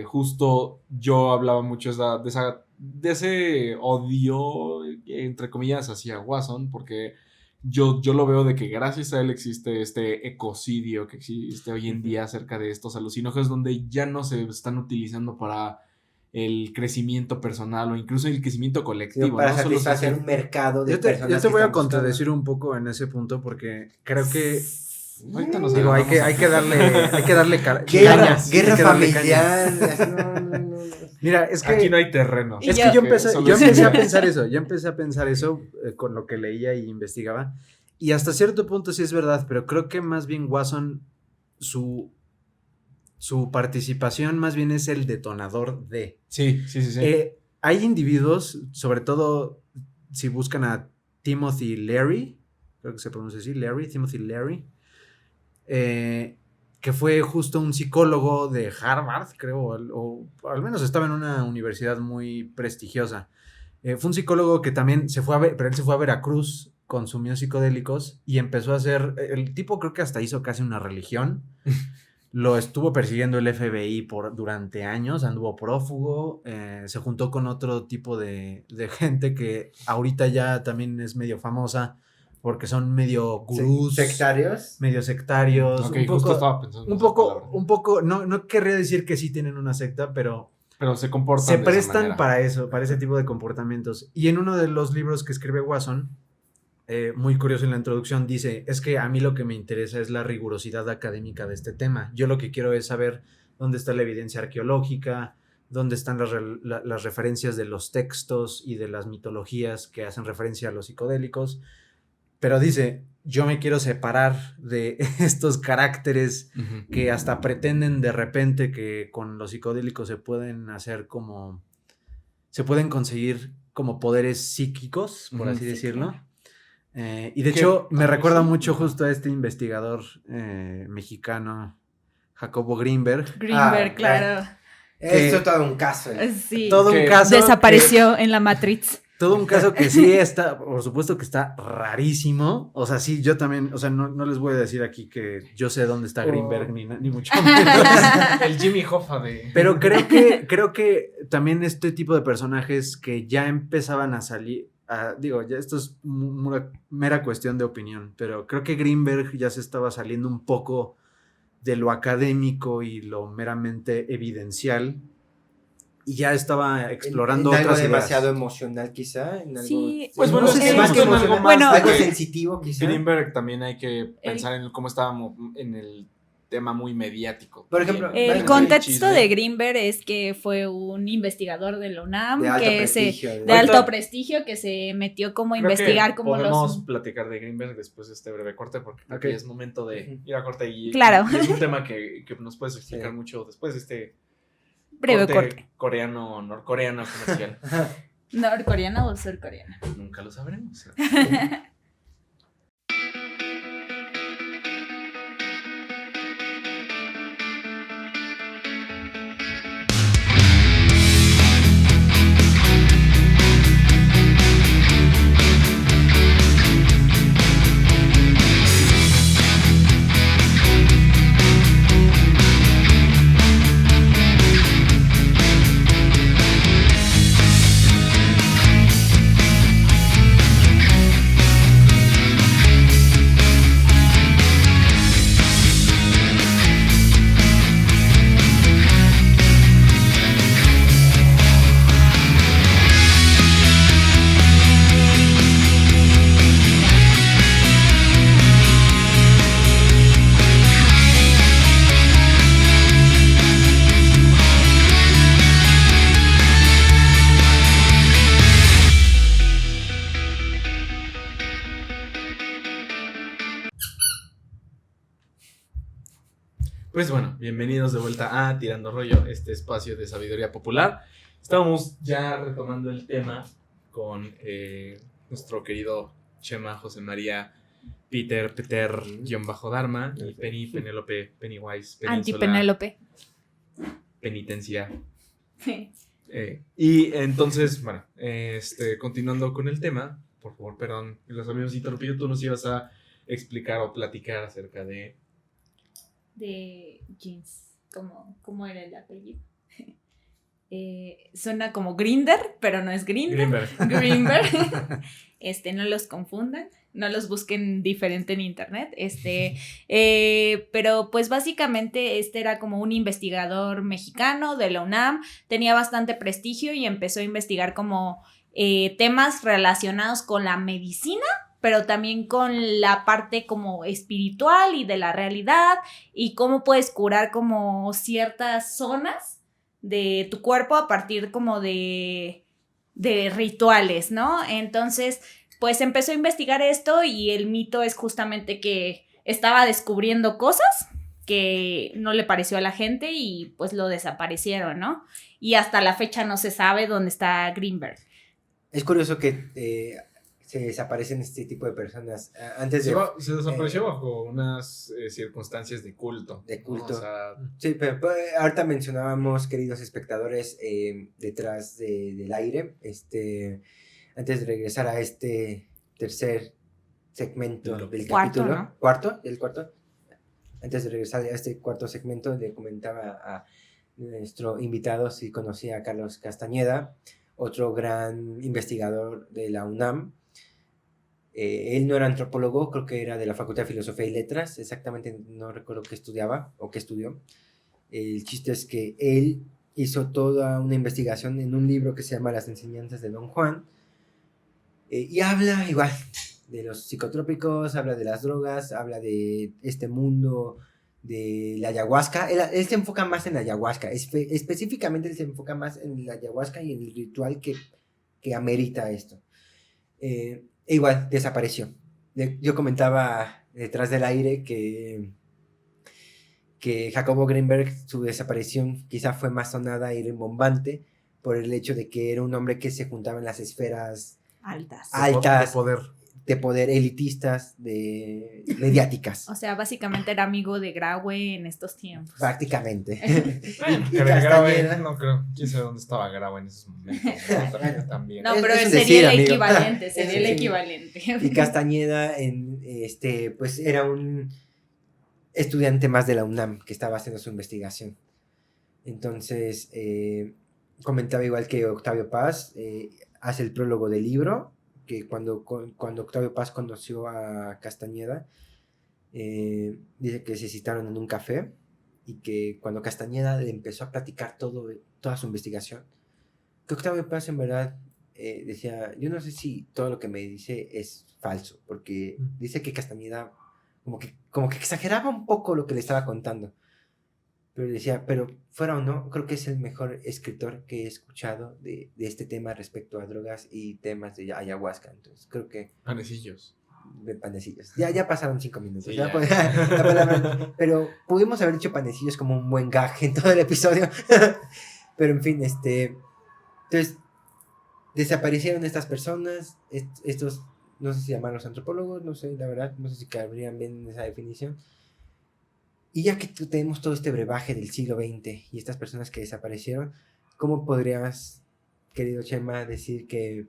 S1: justo yo hablaba mucho de ese odio, entre comillas, hacia Watson, porque yo lo veo de que gracias a él existe este ecocidio que existe hoy en día acerca de estos alucinógenos, donde ya no se están utilizando para el crecimiento personal o incluso el crecimiento colectivo.
S4: Para
S1: ¿no?
S4: satisfacer un mercado de personas.
S2: Yo te voy a
S4: están
S2: contradecir un poco en ese punto, porque creo que
S1: Ahorita nos
S2: digo, hay que darle
S4: Guerra
S2: hay que darle
S4: familiar. No.
S2: Mira, es que
S1: aquí no hay terreno.
S2: Es que yo empecé a pensar eso con lo que leía y investigaba, y hasta cierto punto sí es verdad, pero creo que más bien Watson, su participación más bien es el detonador de...
S1: Sí.
S2: Hay individuos, sobre todo si buscan a Timothy Leary, creo que se pronuncia así, Timothy Leary, que fue justo un psicólogo de Harvard, creo, o al menos estaba en una universidad muy prestigiosa. Fue un psicólogo que también pero él se fue a Veracruz, consumió psicodélicos y empezó a hacer, el tipo creo que hasta hizo casi una religión. Lo estuvo persiguiendo el FBI durante años, anduvo prófugo, se juntó con otro tipo de gente que ahorita ya también es medio famosa, porque son medio gurús.
S4: ¿Sectarios?
S2: Medio sectarios.
S1: Okay, justo estaba pensando
S2: un poco, no querría decir que sí tienen una secta, pero
S1: se comportan
S2: se prestan para eso, para ese tipo de comportamientos. Y en uno de los libros que escribe Watson, muy curioso en la introducción, dice, es que a mí lo que me interesa es la rigurosidad académica de este tema. Yo lo que quiero es saber dónde está la evidencia arqueológica, dónde están las referencias de los textos y de las mitologías que hacen referencia a los psicodélicos. Pero dice, yo me quiero separar de estos caracteres que hasta pretenden de repente que con los psicodélicos se pueden conseguir como poderes psíquicos, por así decirlo. Y de hecho me recuerda mucho justo a este investigador mexicano, Jacobo Greenberg.
S3: Claro.
S4: Esto es todo un caso.
S3: Sí.
S2: Todo un caso.
S3: Desapareció en la Matrix.
S2: Todo un caso que sí está, por supuesto que está rarísimo. O sea, sí, yo también, o sea, no les voy a decir aquí que yo sé dónde está Greenberg, ni mucho menos.
S1: El Jimmy Hoffa de...
S2: Pero creo que también este tipo de personajes que ya empezaban a salir, ya esto es mera cuestión de opinión, pero creo que Greenberg ya se estaba saliendo un poco de lo académico y lo meramente evidencial. Y ya estaba explorando
S4: en algo
S2: otras
S4: demasiado
S2: ideas.
S4: emocional, quizá. En algo,
S3: Sí,
S1: pues bueno,
S4: no sé,
S1: es
S4: más que
S1: algo
S4: emocional,
S3: bueno,
S4: algo sensitivo, quizá.
S1: Greenberg también hay que pensar en cómo estábamos en el tema muy mediático.
S4: Por ejemplo,
S3: el contexto de Greenberg es que fue un investigador de la UNAM
S4: de
S3: alto prestigio que se metió como a investigar como
S1: podemos platicar de Greenberg después de este breve corte porque aquí es momento de ir a corte y es un tema que nos puedes explicar mucho después de este
S3: breve corte
S1: norcoreano comercial.
S3: ¿Norcoreano o surcoreano?
S1: Nunca lo sabremos. Pues bueno, bienvenidos de vuelta a Tirando Rollo, este espacio de sabiduría popular. Estábamos ya retomando el tema con nuestro querido Chema José María Peter-Dharma y Penny, Penélope, Pennywise, Península,
S3: Anti-Penélope.
S1: Penitencia.
S3: Sí.
S1: Y entonces, bueno, continuando con el tema, por favor, perdón, los amigos interrumpidos, tú nos ibas a explicar o platicar acerca de
S3: jeans. ¿Cómo era el apellido? Suena como Grinder, pero no es Grinder. Greenberg. No los confundan, no los busquen diferente en internet. Pero pues básicamente era como un investigador mexicano de la UNAM, tenía bastante prestigio y empezó a investigar como temas relacionados con la medicina, pero también con la parte como espiritual y de la realidad y cómo puedes curar como ciertas zonas de tu cuerpo a partir como de rituales, ¿no? Entonces, pues empezó a investigar esto y el mito es justamente que estaba descubriendo cosas que no le pareció a la gente y pues lo desaparecieron, ¿no? Y hasta la fecha no se sabe dónde está Greenberg.
S4: Es curioso que se desaparecen este tipo de personas. Antes
S1: se desapareció bajo unas circunstancias de culto.
S4: De culto.
S1: ¿No? O sea,
S4: sí, pero ahorita mencionábamos, queridos espectadores, detrás del aire, antes de regresar a este tercer segmento del capítulo.
S3: ¿no?
S4: ¿Cuarto? Antes de regresar a este cuarto segmento, le comentaba a nuestro invitado si conocía a Carlos Castañeda, otro gran investigador de la UNAM. Él no era antropólogo, creo que era de la Facultad de Filosofía y Letras, exactamente no recuerdo qué estudiaba o qué estudió. El chiste es que él hizo toda una investigación en un libro que se llama Las enseñanzas de Don Juan, y habla igual de los psicotrópicos, habla de las drogas, habla de este mundo de la ayahuasca. Él se enfoca más en la ayahuasca, específicamente él se enfoca más en la ayahuasca y en el ritual que amerita esto. Igual desapareció. Yo comentaba detrás del aire que Jacobo Greenberg, su desaparición quizá fue más sonada y rimbombante por el hecho de que era un hombre que se juntaba en las esferas altas de poder, elitistas, mediáticas.
S3: O sea, básicamente era amigo de Graue en estos tiempos.
S4: Prácticamente.
S1: Graue, no creo. ¿Quién sabe dónde estaba Graue en esos momentos? También.
S3: No, pero
S4: es
S3: sería el
S4: amigo.
S3: equivalente, sería el equivalente.
S4: Y Castañeda, pues era un estudiante más de la UNAM que estaba haciendo su investigación. Entonces, comentaba igual que Octavio Paz, hace el prólogo del libro, que cuando Octavio Paz conoció a Castañeda, dice que se citaron en un café y que cuando Castañeda le empezó a platicar toda su investigación, que Octavio Paz en verdad decía, yo no sé si todo lo que me dice es falso, porque dice que Castañeda como que exageraba un poco lo que le estaba contando, pero decía, pero fuera o no, creo que es el mejor escritor que he escuchado de este tema respecto a drogas y temas de ayahuasca. Entonces creo que...
S1: Panecillos.
S4: De panecillos. Ya pasaron 5 minutos.
S1: Sí,
S4: la palabra, pero pudimos haber dicho panecillos como un buen gag en todo el episodio. Pero en fin, entonces desaparecieron estas personas, estos, no sé si llamarlos antropólogos, no sé, la verdad, no sé si cabrían bien en esa definición. Y ya que tenemos todo este brebaje del siglo XX y estas personas que desaparecieron, ¿cómo podrías, querido Chema, decir que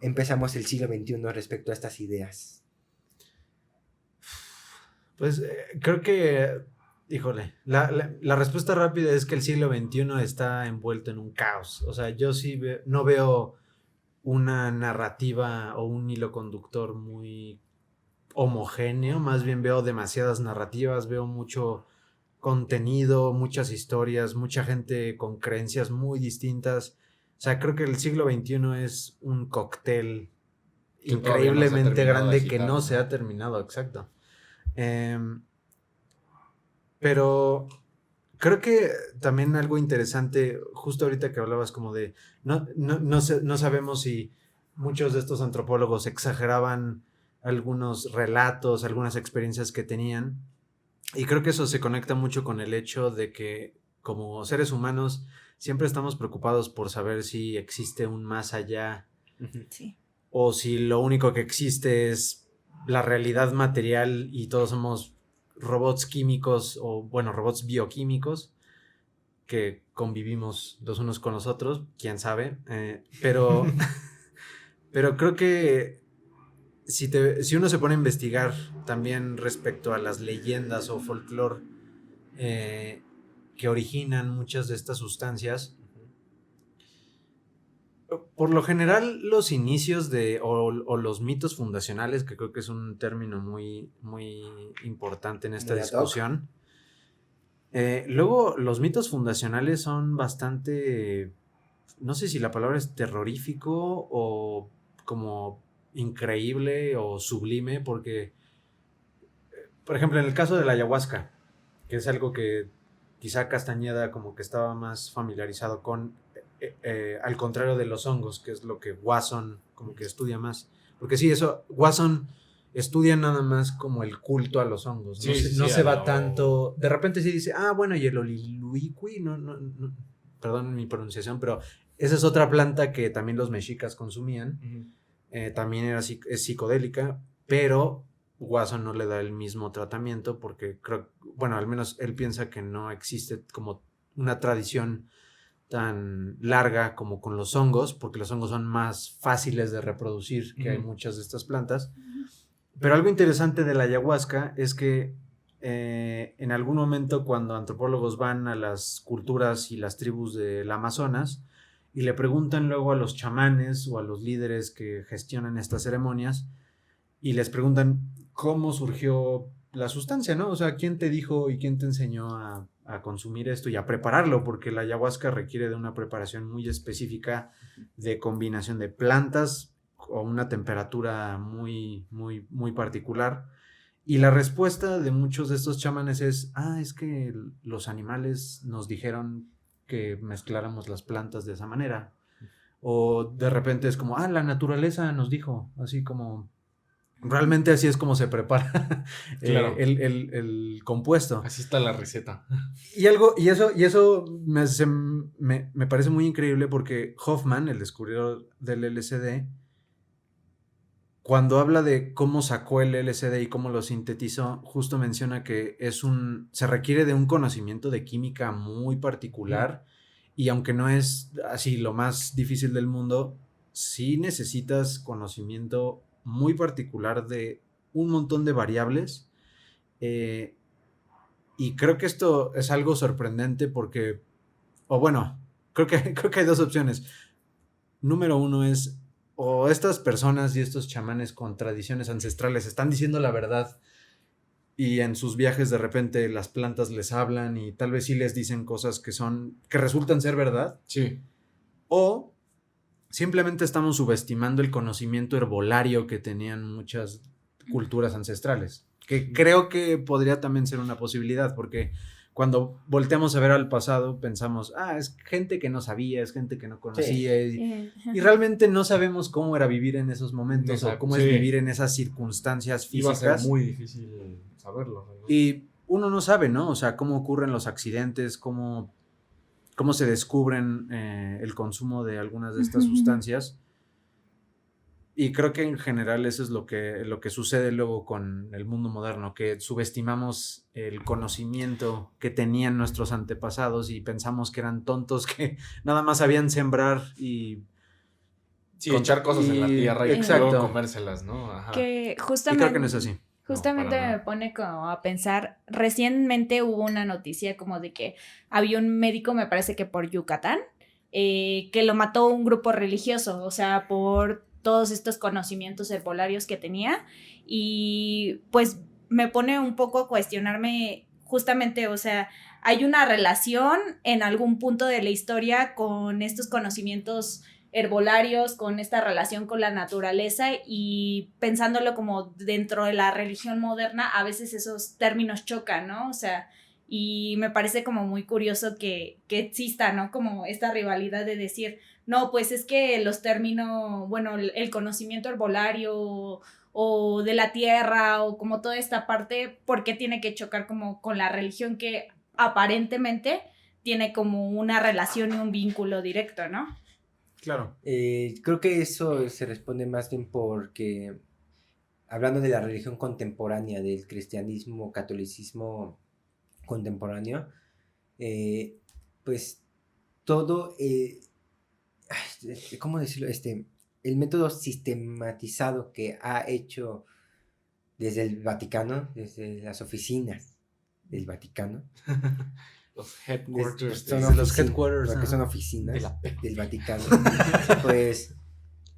S4: empezamos el siglo XXI respecto a estas ideas?
S2: Pues creo que, híjole, la respuesta rápida es que el siglo XXI está envuelto en un caos. O sea, yo sí no veo una narrativa o un hilo conductor muy homogéneo, más bien veo demasiadas narrativas, veo mucho contenido, muchas historias, mucha gente con creencias muy distintas. O sea, creo que el siglo XXI es un cóctel increíblemente grande que no se ha terminado, exacto. Pero creo que también algo interesante, justo ahorita que hablabas como de, no sabemos si muchos de estos antropólogos exageraban algunos relatos, algunas experiencias que tenían. Y creo que eso se conecta mucho con el hecho de que como seres humanos siempre estamos preocupados por saber si existe un más allá
S3: Sí.
S2: o si lo único que existe es la realidad material y todos somos robots químicos o, bueno, robots bioquímicos que convivimos los unos con los otros, quién sabe, pero creo que si uno se pone a investigar también respecto a las leyendas o folclore que originan muchas de estas sustancias, por lo general los inicios o los mitos fundacionales, que creo que es un término muy, muy importante en esta
S4: Muy ad hoc.
S2: discusión, luego los mitos fundacionales son bastante, no sé si la palabra es terrorífico o como increíble o sublime, porque, por ejemplo, en el caso de la ayahuasca, que es algo que quizá Castañeda como que estaba más familiarizado con, al contrario de los hongos, que es lo que Wasson como que estudia más. Porque sí, eso, Wasson estudia nada más como el culto a los hongos.
S1: Sí,
S2: No,
S1: sí,
S2: no
S1: sí,
S2: se va
S1: lo-
S2: tanto. De repente sí dice, ah, bueno, y el oliluiqui, perdón mi pronunciación, pero esa es otra planta que también los mexicas consumían. También es psicodélica, pero Wasson no le da el mismo tratamiento porque creo, bueno, al menos él piensa que no existe como una tradición tan larga como con los hongos, porque los hongos son más fáciles de reproducir que hay muchas de estas plantas. Pero algo interesante de la ayahuasca es que en algún momento cuando antropólogos van a las culturas y las tribus del Amazonas y le preguntan luego a los chamanes o a los líderes que gestionan estas ceremonias y les preguntan cómo surgió la sustancia, ¿no? O sea, ¿quién te dijo y quién te enseñó a consumir esto y a prepararlo? Porque la ayahuasca requiere de una preparación muy específica de combinación de plantas o una temperatura muy, muy, muy particular. Y la respuesta de muchos de estos chamanes es, es que los animales nos dijeron que mezcláramos las plantas de esa manera. O de repente es como, la naturaleza nos dijo, así como, realmente así es como se prepara
S1: Claro.
S2: el compuesto.
S1: Así está la receta.
S2: Y eso me parece muy increíble porque Hoffman, el descubridor del LSD, cuando habla de cómo sacó el LSD y cómo lo sintetizó, justo menciona que se requiere de un conocimiento de química muy particular y aunque no es así lo más difícil del mundo, sí necesitas conocimiento muy particular de un montón de variables. Y creo que esto es algo sorprendente porque, o bueno, creo que hay dos opciones. Número uno es, o estas personas y estos chamanes con tradiciones ancestrales están diciendo la verdad y en sus viajes de repente las plantas les hablan y tal vez sí les dicen cosas que resultan ser verdad.
S1: Sí.
S2: O simplemente estamos subestimando el conocimiento herbolario que tenían muchas culturas ancestrales, que creo que podría también ser una posibilidad, porque cuando volteamos a ver al pasado pensamos, es gente que no sabía, es gente que no conocía, y realmente no sabemos cómo era vivir en esos momentos.
S1: Exacto,
S2: o cómo
S1: sí.
S2: es vivir en esas circunstancias
S1: Iba a
S2: físicas.
S1: ser muy difícil saberlo. ¿No?
S2: Y uno no sabe, ¿no? O sea, cómo ocurren los accidentes, cómo se descubren el consumo de algunas de estas sustancias. Y creo que en general eso es lo que sucede luego con el mundo moderno, que subestimamos el conocimiento que tenían nuestros antepasados y pensamos que eran tontos, que nada más sabían sembrar y...
S1: Sí, echar cosas en la tierra y
S2: exacto.
S1: luego comérselas, ¿no? Ajá.
S3: Que
S2: Y
S3: justamente...
S2: creo que no es así.
S3: Justamente
S1: No,
S3: me pone como a pensar, recientemente hubo una noticia como de que había un médico, me parece que por Yucatán, que lo mató un grupo religioso, o sea, por todos estos conocimientos herbolarios que tenía, y pues me pone un poco a cuestionarme justamente, o sea, hay una relación en algún punto de la historia con estos conocimientos herbolarios, con esta relación con la naturaleza, y pensándolo como dentro de la religión moderna, a veces esos términos chocan, ¿no? O sea, Y me parece como muy curioso que exista, ¿no? Como esta rivalidad de decir, no, pues es que los términos, bueno, el conocimiento herbolario o de la tierra o como toda esta parte, ¿por qué tiene que chocar como con la religión que aparentemente tiene como una relación y un vínculo directo, ¿no?
S1: Claro.
S4: Creo que eso se responde más bien porque, hablando de la religión contemporánea, del cristianismo, catolicismo contemporáneo, pues todo, ¿cómo decirlo? El método sistematizado que ha hecho desde el Vaticano, desde las oficinas del Vaticano,
S1: Los headquarters.
S4: son
S2: los
S4: oficinas,
S2: headquarters,
S4: porque son
S2: ajá,
S4: oficinas
S1: de la
S4: del Vaticano, pues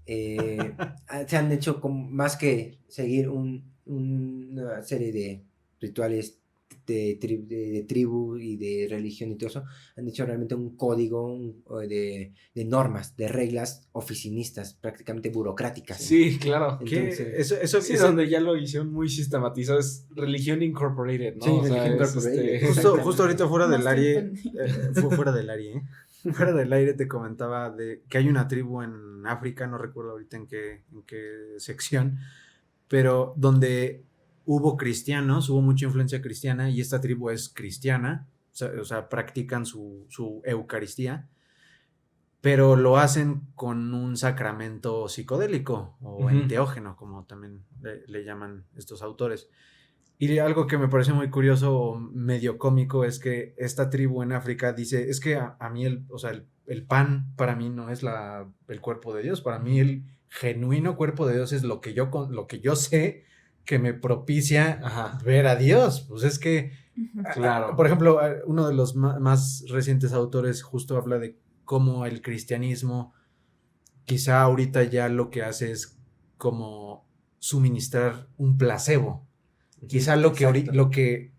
S4: se han hecho más que seguir una serie de rituales de tribu y de religión y todo eso, han hecho realmente un código de normas, de reglas oficinistas, prácticamente burocráticas.
S1: Sí, claro.
S4: Entonces,
S1: Sí, donde ya lo hicieron muy sistematizado, es religión incorporated, ¿no?
S4: Sí,
S1: O sea,
S4: religión
S1: es,
S4: incorporated.
S2: Justo ahorita fuera
S3: No
S2: del
S3: estoy
S2: aire,
S3: entendiendo.
S2: fue fuera del aire, fuera del aire te comentaba de que hay una tribu en África, no recuerdo ahorita en qué sección, pero donde hubo cristianos, hubo mucha influencia cristiana y esta tribu es cristiana, o sea practican su Eucaristía, pero lo hacen con un sacramento psicodélico o enteógeno, como también le llaman estos autores. Y algo que me parece muy curioso o medio cómico es que esta tribu en África dice, es que a mí el pan para mí no es el cuerpo de Dios, para mí el genuino cuerpo de Dios es lo que yo sé que me propicia ver a Dios. Pues es que,
S1: claro.
S2: por ejemplo, uno de los más recientes autores justo habla de cómo el cristianismo quizá ahorita ya lo que hace es como suministrar un placebo. Quizá lo que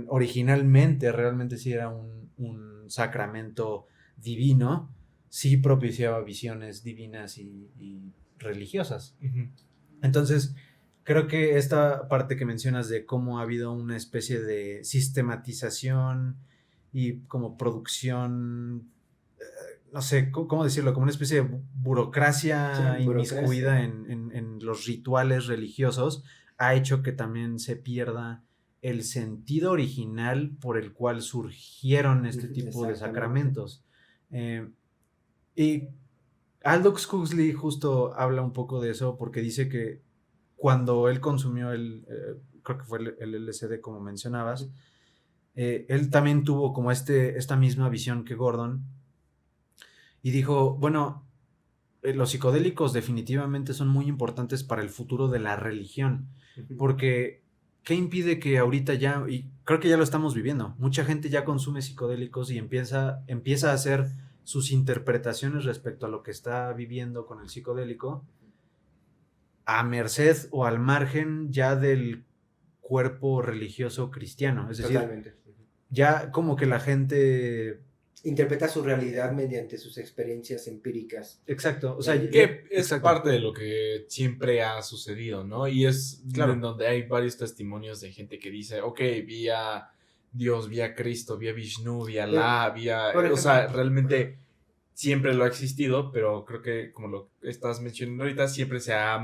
S2: originalmente realmente sí era un sacramento divino, sí propiciaba visiones divinas y religiosas. Entonces, creo que esta parte que mencionas de cómo ha habido una especie de sistematización y como producción, no sé, ¿cómo decirlo? Como una especie de burocracia inmiscuida en los rituales religiosos, ha hecho que también se pierda el sentido original por el cual surgieron este tipo de sacramentos. Y Aldous Huxley justo habla un poco de eso porque dice que cuando él consumió creo que fue el LSD como mencionabas, él también tuvo como esta misma visión que Gordon y dijo, bueno, los psicodélicos definitivamente son muy importantes para el futuro de la religión, porque ¿qué impide que ahorita ya, y creo que ya lo estamos viviendo, mucha gente ya consume psicodélicos y empieza a hacer sus interpretaciones respecto a lo que está viviendo con el psicodélico a merced o al margen ya del cuerpo religioso cristiano? Es decir,
S4: totalmente.
S2: Ya como que la gente
S4: interpreta su realidad mediante sus experiencias empíricas.
S2: Exacto, o sea,
S1: que es parte de lo que siempre ha sucedido, ¿no? Y es
S2: Claro.
S1: en donde hay varios testimonios de gente que dice, ok, vi a Dios, vi a Cristo, vi a Vishnu, vi a Alá, vi a... O sea, realmente siempre lo ha existido, pero creo que como lo estás mencionando ahorita, siempre se ha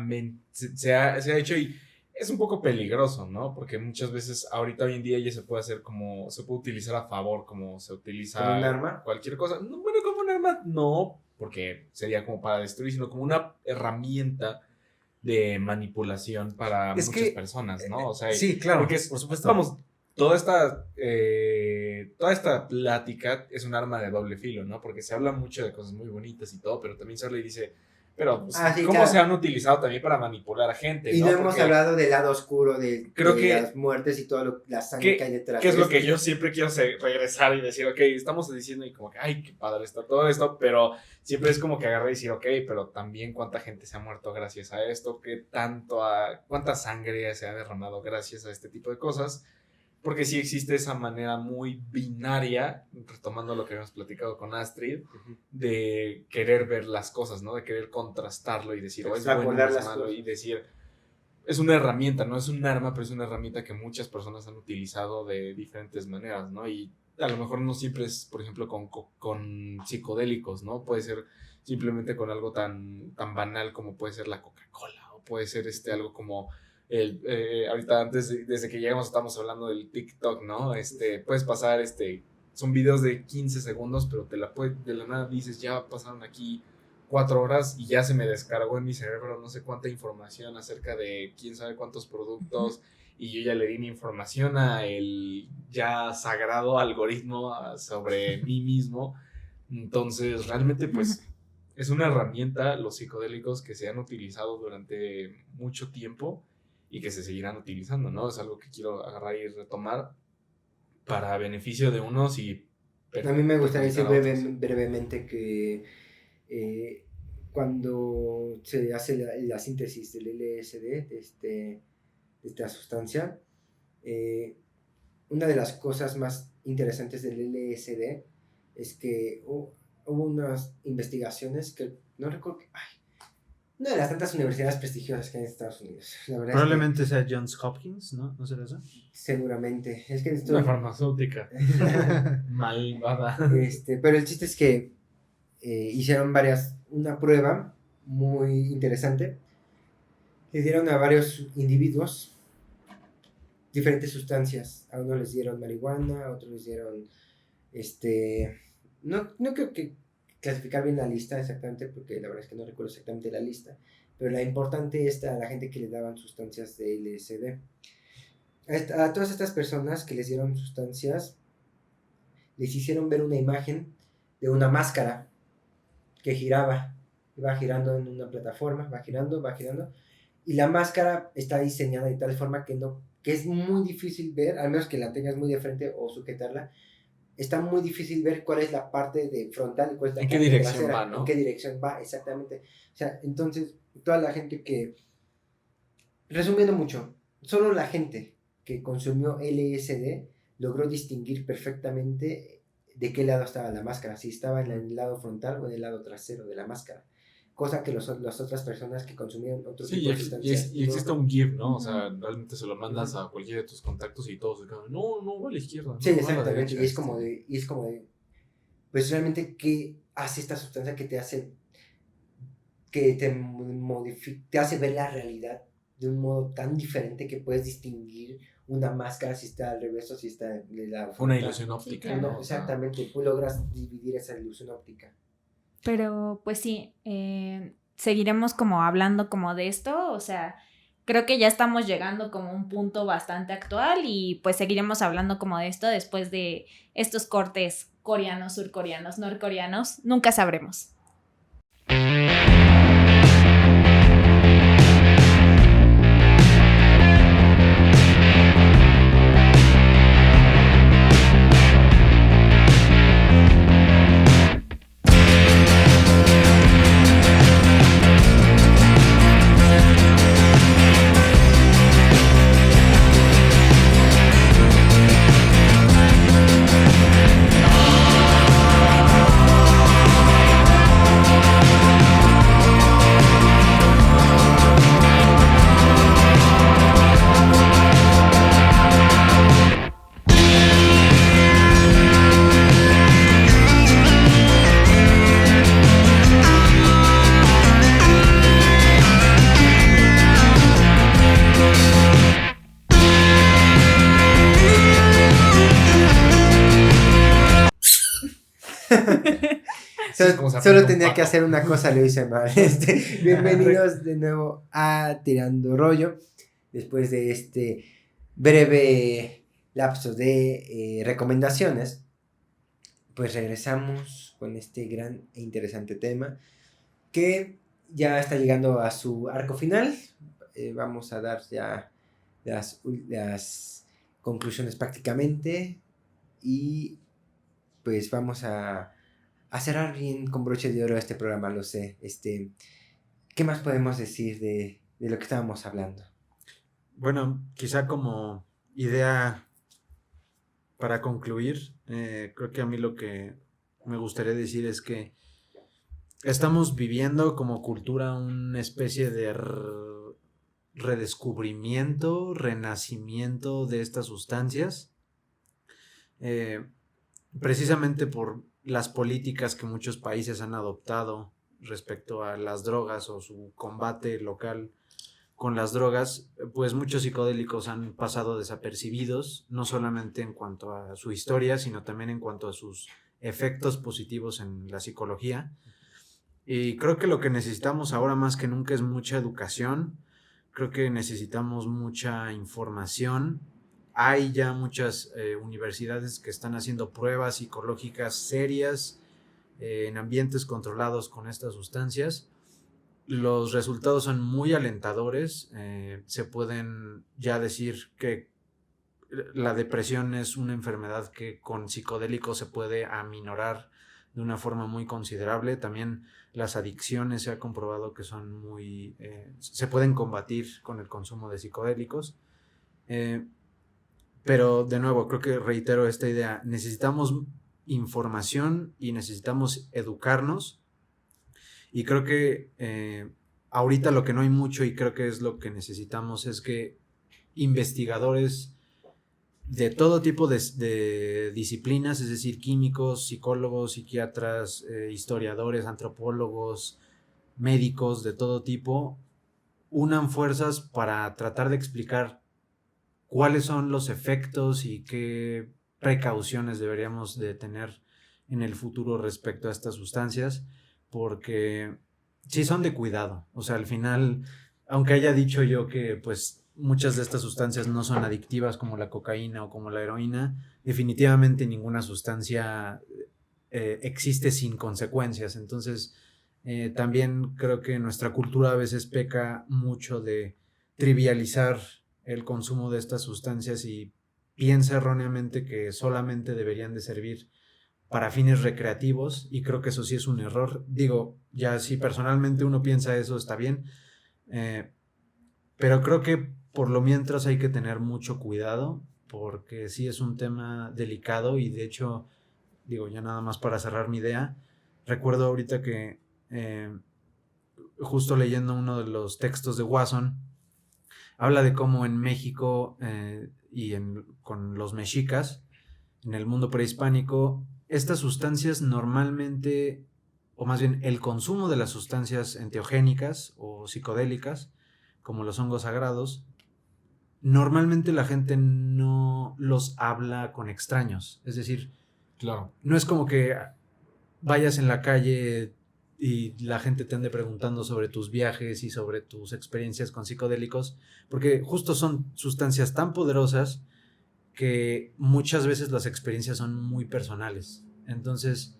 S1: hecho y es un poco peligroso, ¿no? Porque muchas veces ahorita hoy en día ya se puede hacer como, se puede utilizar a favor, como se utiliza
S4: ¿como un arma?
S1: Cualquier cosa. No, bueno, como un arma no, porque sería como para destruir, sino como una herramienta de manipulación para muchas personas, ¿no? O sea,
S2: sí, claro,
S1: porque
S2: por supuesto.
S1: Vamos, toda esta plática es un arma de doble filo, ¿no? Porque se habla mucho de cosas muy bonitas y todo, pero también se habla y dice, pero pues,
S4: sí,
S1: ¿cómo
S4: claro.
S1: se han utilizado también para manipular a gente?
S4: Y no hemos
S1: Porque
S4: hablado del lado oscuro de
S1: que
S4: las muertes y toda la sangre que hay detrás.
S1: Que es lo que yo siempre quiero regresar y decir, ok, estamos diciendo y como que, ay, qué padre está todo esto, pero siempre es como que agarrar y decir, ok, pero también cuánta gente se ha muerto gracias a esto, cuánta sangre se ha derramado gracias a este tipo de cosas. Porque sí existe esa manera muy binaria, retomando lo que habíamos platicado con Astrid, de querer ver las cosas, ¿no? De querer contrastarlo y decir, o es bueno o es malo, y decir, es una herramienta, no es un arma, pero es una herramienta que muchas personas han utilizado de diferentes maneras, ¿no? Y a lo mejor no siempre es, por ejemplo, con psicodélicos, ¿no? Puede ser simplemente con algo tan banal como puede ser la Coca-Cola, o puede ser algo como ahorita desde que llegamos estamos hablando del TikTok, ¿no? Puedes pasar, son videos de 15 segundos, pero de la nada dices, ya pasaron aquí 4 horas y ya se me descargó en mi cerebro no sé cuánta información acerca de quién sabe cuántos productos, y yo ya le di mi información a el ya sagrado algoritmo sobre mí mismo. Entonces realmente pues es una herramienta, los psicodélicos, que se han utilizado durante mucho tiempo y que se seguirán utilizando, ¿no? Es algo que quiero agarrar y retomar para beneficio de unos y
S4: a mí me gustaría decir
S1: perjudicar a otros.
S4: brevemente que cuando se hace la síntesis del LSD, de esta sustancia, una de las cosas más interesantes del LSD es que hubo unas investigaciones que no recuerdo, una de las tantas universidades prestigiosas que hay en Estados Unidos. La verdad
S2: Probablemente sea Johns Hopkins, ¿no? ¿No será eso?
S4: Seguramente. Es que
S1: Una farmacéutica malvada.
S4: Pero el chiste es que hicieron una prueba muy interesante. Le dieron a varios individuos diferentes sustancias. A unos les dieron marihuana, a otros les dieron no creo que clasificar bien la lista exactamente, porque la verdad es que no recuerdo exactamente la lista, pero la importante es a la gente que le daban sustancias de LSD. A todas estas personas que les dieron sustancias, les hicieron ver una imagen de una máscara que giraba, iba girando en una plataforma, va girando, y la máscara está diseñada de tal forma que es muy difícil ver, al menos que la tengas muy de frente o sujetarla, está muy difícil ver cuál es la parte de frontal y cuál es la
S1: ¿En qué
S4: parte
S1: dirección
S4: trasera,
S1: va, no?
S4: en qué dirección va, exactamente. O sea, entonces, toda la gente que, resumiendo mucho, solo la gente que consumió LSD logró distinguir perfectamente de qué lado estaba la máscara, si estaba en el lado frontal o en el lado trasero de la máscara. Cosa que las otras personas que consumían otro tipo de sustancias...
S1: Y existe un GIF, ¿no? O sea, realmente se lo mandas a cualquiera de tus contactos y todos se quedan, no, va a la izquierda. No,
S4: Sí,
S1: va a la
S4: exactamente,
S1: derecha,
S4: y es como de, pues realmente, ¿qué hace esta sustancia que te hace, que te hace ver la realidad de un modo tan diferente que puedes distinguir una máscara si está al revés o si está de la frontal?
S1: Una ilusión óptica,
S3: Sí, claro.
S1: ¿no?
S4: Exactamente, tú logras dividir esa ilusión óptica.
S3: Pero pues sí, seguiremos como hablando como de esto, o sea, creo que ya estamos llegando como a un punto bastante actual y pues seguiremos hablando como de esto después de estos cortes coreanos, surcoreanos, norcoreanos, nunca sabremos.
S4: Solo tenía que hacer una cosa, lo hice mal. Bienvenidos de nuevo a Tirando Rollo. Después de este breve lapso de recomendaciones, pues regresamos con este gran e interesante tema que ya está llegando a su arco final. Vamos a dar ya las conclusiones prácticamente y pues vamos a cerrar bien con broche de oro este programa, lo sé. ¿Qué más podemos decir de lo que estábamos hablando?
S2: Bueno, quizá como idea para concluir, creo que a mí lo que me gustaría decir es que estamos viviendo como cultura una especie de redescubrimiento, renacimiento de estas sustancias, precisamente por las políticas que muchos países han adoptado respecto a las drogas o su combate local con las drogas, pues muchos psicodélicos han pasado desapercibidos, no solamente en cuanto a su historia, sino también en cuanto a sus efectos positivos en la psicología. Y creo que lo que necesitamos ahora más que nunca es mucha educación, creo que necesitamos mucha información. Hay ya muchas universidades que están haciendo pruebas psicológicas serias en ambientes controlados con estas sustancias. Los resultados son muy alentadores. Se pueden ya decir que la depresión es una enfermedad que con psicodélicos se puede aminorar de una forma muy considerable. También las adicciones se ha comprobado que son muy... se pueden combatir con el consumo de psicodélicos. Pero de nuevo, creo que reitero esta idea. Necesitamos información y necesitamos educarnos. Y creo que ahorita lo que no hay mucho y creo que es lo que necesitamos es que investigadores de todo tipo de disciplinas, es decir, químicos, psicólogos, psiquiatras, historiadores, antropólogos, médicos de todo tipo, unan fuerzas para tratar de explicar cuáles son los efectos y qué precauciones deberíamos de tener en el futuro respecto a estas sustancias, porque sí son de cuidado. O sea, al final, aunque haya dicho yo que pues muchas de estas sustancias no son adictivas como la cocaína o como la heroína, definitivamente ninguna sustancia existe sin consecuencias. Entonces, también creo que nuestra cultura a veces peca mucho de trivializar el consumo de estas sustancias y piensa erróneamente que solamente deberían de servir para fines recreativos, y creo que eso sí es un error. Digo, ya si personalmente uno piensa eso está bien, pero creo que por lo mientras hay que tener mucho cuidado, porque sí es un tema delicado. Y de hecho, digo, ya nada más para cerrar mi idea, recuerdo ahorita que justo leyendo uno de los textos de Wasson, habla de cómo en México con los mexicas, en el mundo prehispánico, estas sustancias normalmente, o más bien el consumo de las sustancias enteogénicas o psicodélicas, como los hongos sagrados, normalmente la gente no los habla con extraños. Es decir,
S1: claro,
S2: no es como que vayas en la calle y la gente te ande preguntando sobre tus viajes y sobre tus experiencias con psicodélicos, porque justo son sustancias tan poderosas que muchas veces las experiencias son muy personales. Entonces,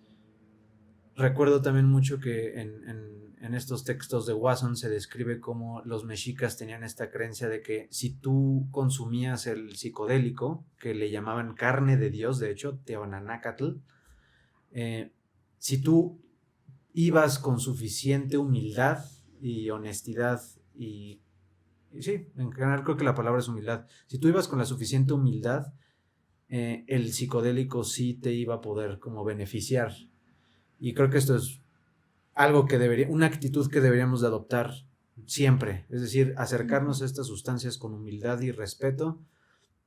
S2: recuerdo también mucho que en estos textos de Wasson se describe cómo los mexicas tenían esta creencia de que si tú consumías el psicodélico, que le llamaban carne de Dios, de hecho, Teonanácatl, si tú ibas con suficiente humildad y honestidad y sí, en general creo que la palabra es humildad. Si tú ibas con la suficiente humildad, el psicodélico sí te iba a poder como beneficiar. Y creo que esto es algo que una actitud que deberíamos de adoptar siempre. Es decir, acercarnos a estas sustancias con humildad y respeto,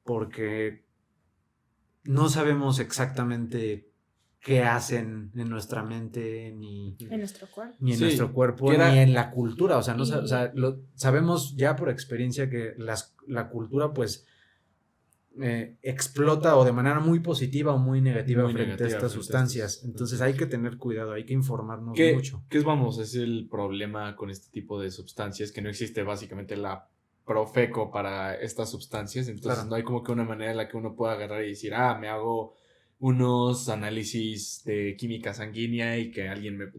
S2: porque no sabemos exactamente qué hacen en nuestra mente, ni
S3: en nuestro cuerpo,
S2: ni en nuestro cuerpo, ni en la cultura. O sea, no,
S3: Y-
S2: sabemos ya por experiencia que la cultura pues explota o de manera muy positiva o muy negativa frente a estas sustancias. Entonces hay que tener cuidado, hay que informarnos mucho.
S1: ¿Qué es el problema con este tipo de sustancias? Que no existe básicamente la Profeco para estas sustancias. Entonces
S2: Claro.
S1: no hay como que una manera en la que uno pueda agarrar y decir, me hago unos análisis de química sanguínea y que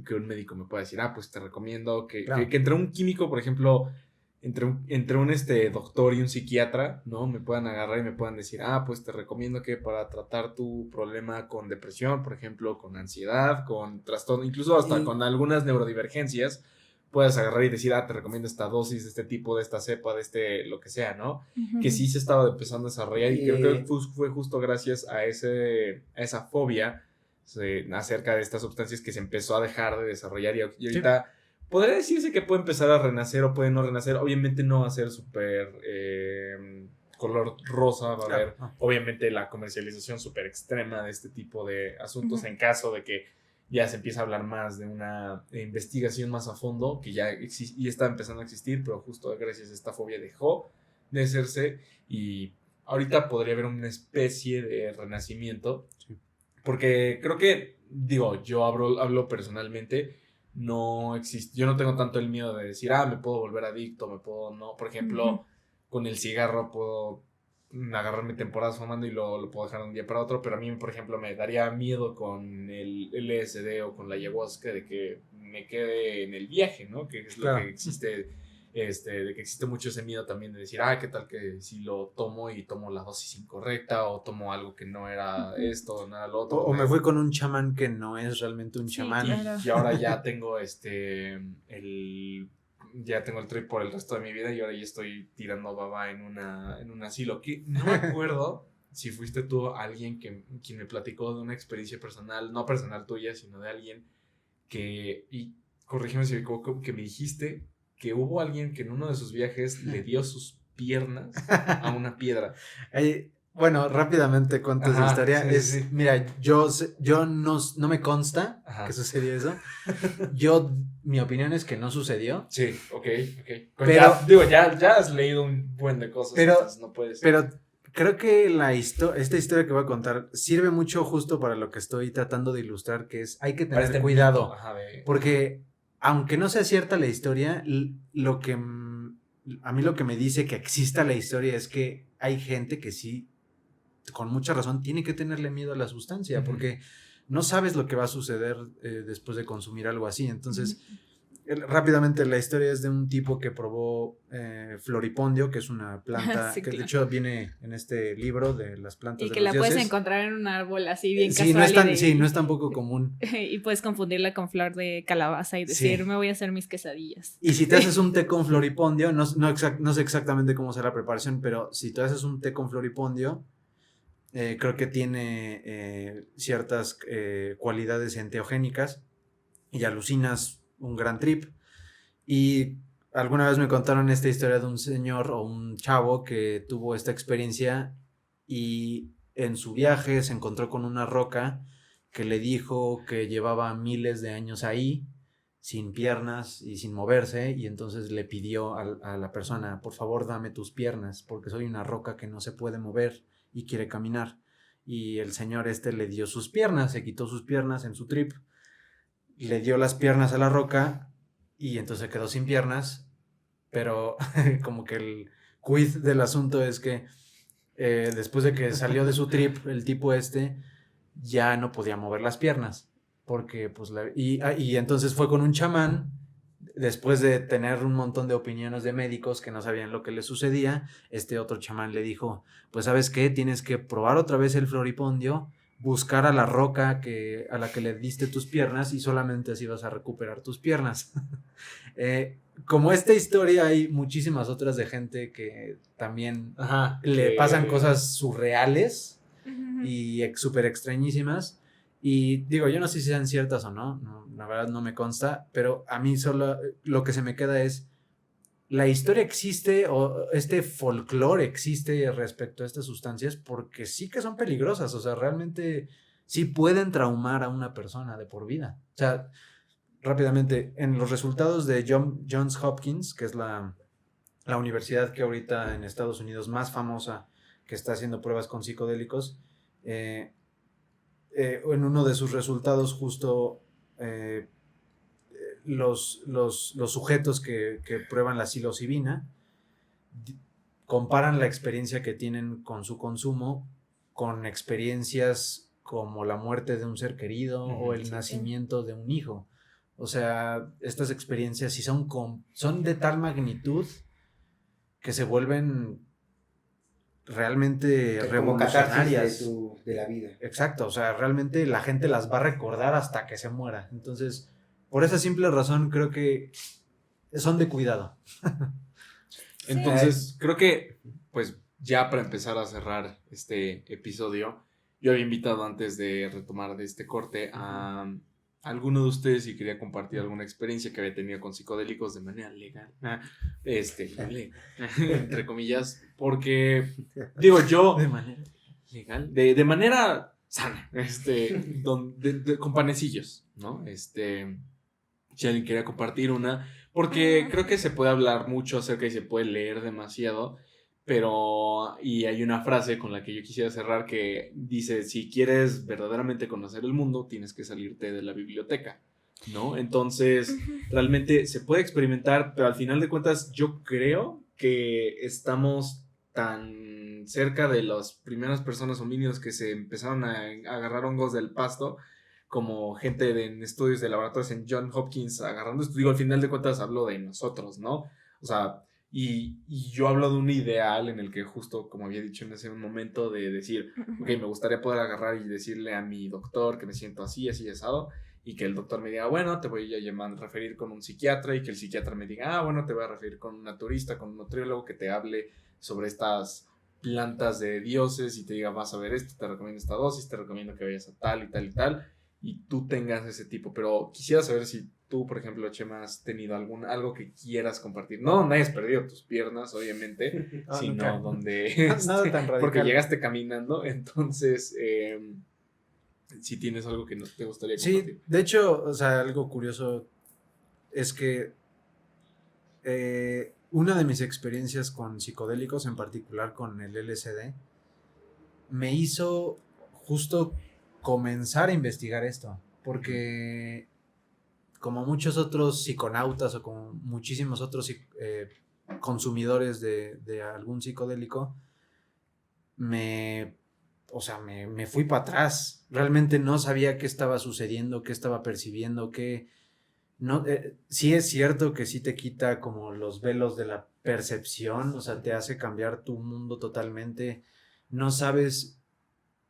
S1: que un médico me pueda decir, pues te recomiendo que entre un químico, por ejemplo, entre un doctor y un psiquiatra, ¿no? Me puedan agarrar y me puedan decir, pues te recomiendo que para tratar tu problema con depresión, por ejemplo, con ansiedad, con trastorno, incluso hasta con algunas neurodivergencias, puedas agarrar y decir, te recomiendo esta dosis de este tipo, de esta cepa, de lo que sea, ¿no? Que sí se estaba empezando a desarrollar y creo que fue justo gracias a esa fobia acerca de estas sustancias que se empezó a dejar de desarrollar y ahorita podría decirse que puede empezar a renacer o puede no renacer. Obviamente no va a ser súper color rosa, va a haber obviamente la comercialización súper extrema de este tipo de asuntos en caso de que ya se empieza a hablar más de una investigación más a fondo, que ya y está empezando a existir, pero justo gracias a esta fobia dejó de hacerse y ahorita podría haber una especie de renacimiento, porque creo que, digo, yo hablo personalmente, no existe, yo no tengo tanto el miedo de decir, me puedo volver adicto, no, por ejemplo, con el cigarro puedo agarrarme temporadas fumando y lo puedo dejar de un día para otro, pero a mí, por ejemplo, me daría miedo con el LSD o con la ayahuasca de que me quede en el viaje, ¿no? Que es lo que existe, de que existe mucho ese miedo también de decir, ¿qué tal que si lo tomo y tomo la dosis incorrecta o tomo algo que no era esto, no era lo otro?
S2: O me fui con un chamán que no es realmente un chamán.
S3: Claro.
S1: Y ahora ya tengo ya tengo el trip por el resto de mi vida y ahora ya estoy tirando baba en un asilo. Que no me acuerdo si fuiste tú alguien quien me platicó de una experiencia personal, no personal tuya, sino de alguien y corrígeme si me equivoco, que me dijiste que hubo alguien que en uno de sus viajes le dio sus piernas a una piedra.
S2: Bueno, rápidamente cuento esa historia. Sí. Mira, yo no me consta que sucedió eso. Mi opinión es que no sucedió.
S1: Sí, ok.
S2: Pero,
S1: ya has leído un buen de cosas, entonces no puedes.
S2: Pero creo que esta historia que voy a contar sirve mucho justo para lo que estoy tratando de ilustrar, que es hay que tener cuidado. Porque aunque no sea cierta la historia, a mí lo que me dice que exista la historia es que hay gente que sí, con mucha razón, tiene que tenerle miedo a la sustancia, porque no sabes lo que va a suceder después de consumir algo así. Entonces, rápidamente, la historia es de un tipo que probó floripondio, que es una planta que de hecho viene en este libro de las plantas de los dioses.
S3: Y que la puedes encontrar en un árbol así bien casual.
S2: No es tan poco común.
S3: Y puedes confundirla con flor de calabaza y decir, me voy a hacer mis quesadillas.
S2: Y si te haces un té con floripondio, no sé exactamente cómo será la preparación, pero si te haces un té con floripondio, creo que tiene ciertas cualidades enteogénicas y alucinas un gran trip. Y alguna vez me contaron esta historia de un señor o un chavo que tuvo esta experiencia y en su viaje se encontró con una roca que le dijo que llevaba miles de años ahí sin piernas y sin moverse, y entonces le pidió a la persona, por favor dame tus piernas porque soy una roca que no se puede mover y quiere caminar. Y el señor le dio sus piernas, se quitó sus piernas en su trip, le dio las piernas a la roca y entonces quedó sin piernas, pero como que el quid del asunto es que después de que salió de su trip, el tipo ya no podía mover las piernas, porque pues y entonces fue con un chamán. Después de tener un montón de opiniones de médicos que no sabían lo que le sucedía, otro chamán le dijo, pues ¿sabes qué? Tienes que probar otra vez el floripondio, buscar a la roca a la que le diste tus piernas y solamente así vas a recuperar tus piernas. Como esta historia hay muchísimas otras de gente que también le pasan cosas surreales y súper extrañísimas. Y digo, yo no sé si sean ciertas o no, la verdad no me consta, pero a mí solo lo que se me queda es, la historia existe o este folclore existe respecto a estas sustancias porque sí que son peligrosas, o sea, realmente sí pueden traumar a una persona de por vida. O sea, rápidamente, en los resultados de Johns Hopkins, que es la universidad que ahorita en Estados Unidos más famosa que está haciendo pruebas con psicodélicos, en uno de sus resultados justo los sujetos que prueban la psilocibina comparan la experiencia que tienen con su consumo con experiencias como la muerte de un ser querido o el nacimiento de un hijo. O sea, estas experiencias sí son de tal magnitud que se vuelven realmente revolucionarias
S4: de la vida.
S2: Exacto, o sea, realmente la gente las va a recordar hasta que se muera. Entonces, por esa simple razón creo que son de cuidado.
S1: Entonces, creo que pues ya para empezar a cerrar este episodio, yo había invitado antes de retomar de este corte a alguno de ustedes si quería compartir alguna experiencia que había tenido con psicodélicos de manera legal. Entre comillas, porque, digo yo,
S2: De manera
S1: legal, de manera sana, con panecillos, ¿no? Si alguien quería compartir una, porque creo que se puede hablar mucho acerca y se puede leer demasiado, pero, y hay una frase con la que yo quisiera cerrar que dice, si quieres verdaderamente conocer el mundo, tienes que salirte de la biblioteca, ¿no? Entonces, realmente se puede experimentar, pero al final de cuentas yo creo que estamos tan cerca de las primeras personas homínidos que se empezaron a agarrar hongos del pasto, como gente en estudios de laboratorios en John Hopkins agarrando esto. Digo, al final de cuentas hablo de nosotros, ¿no? O sea, y yo hablo de un ideal en el que justo, como había dicho en ese momento, de decir, ok, me gustaría poder agarrar y decirle a mi doctor que me siento así, así, asado, y que el doctor me diga, bueno, te voy a referir con un psiquiatra, y que el psiquiatra me diga, ah, bueno, te voy a referir con un naturista, con un nutriólogo que te hable sobre estas plantas de dioses y te diga, vas a ver esto, te recomiendo esta dosis, te recomiendo que vayas a tal y tal y tal, y tú tengas ese tipo. Pero quisiera saber si tú, por ejemplo, Chema, has tenido algo que quieras compartir. No, no hayas perdido tus piernas, obviamente,
S2: No,
S1: sino
S2: nunca.
S1: donde...
S2: Nada tan radical.
S1: porque llegaste caminando, entonces, si tienes algo que te gustaría compartir.
S2: Sí, de hecho, o sea, algo curioso es que una de mis experiencias con psicodélicos, en particular con el LSD, me hizo justo comenzar a investigar esto, porque como muchos otros psiconautas o como muchísimos otros consumidores de algún psicodélico, me fui para atrás. Realmente no sabía qué estaba sucediendo, qué estaba percibiendo, no, sí es cierto que sí te quita como los velos de la percepción, o sea, te hace cambiar tu mundo totalmente. No sabes,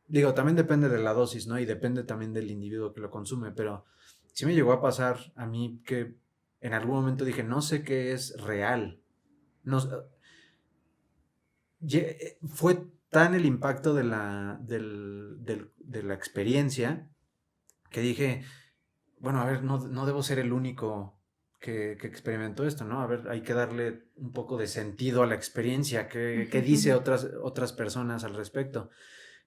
S2: digo, también depende de la dosis, ¿no? Y depende también del individuo que lo consume, pero sí me llegó a pasar a mí que en algún momento dije, no sé qué es real. No, fue tan el impacto de la experiencia que dije, bueno, a ver, no debo ser el único que experimentó esto, ¿no? A ver, hay que darle un poco de sentido a la experiencia, qué dice otras personas al respecto.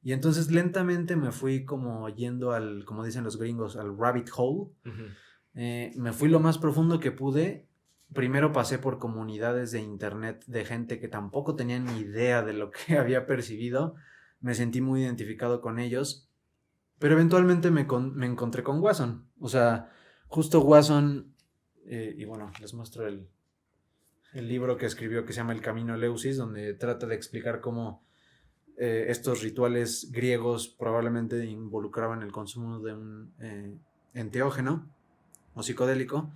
S2: Y entonces lentamente me fui como yendo como dicen los gringos, al rabbit hole. Me fui lo más profundo que pude. Primero pasé por comunidades de internet de gente que tampoco tenía ni idea de lo que había percibido. Me sentí muy identificado con ellos. Pero eventualmente me encontré con Wasson. O sea, justo Wasson, y bueno, les muestro el libro que escribió que se llama El Camino Eleusis, donde trata de explicar cómo estos rituales griegos probablemente involucraban el consumo de un enteógeno o psicodélico.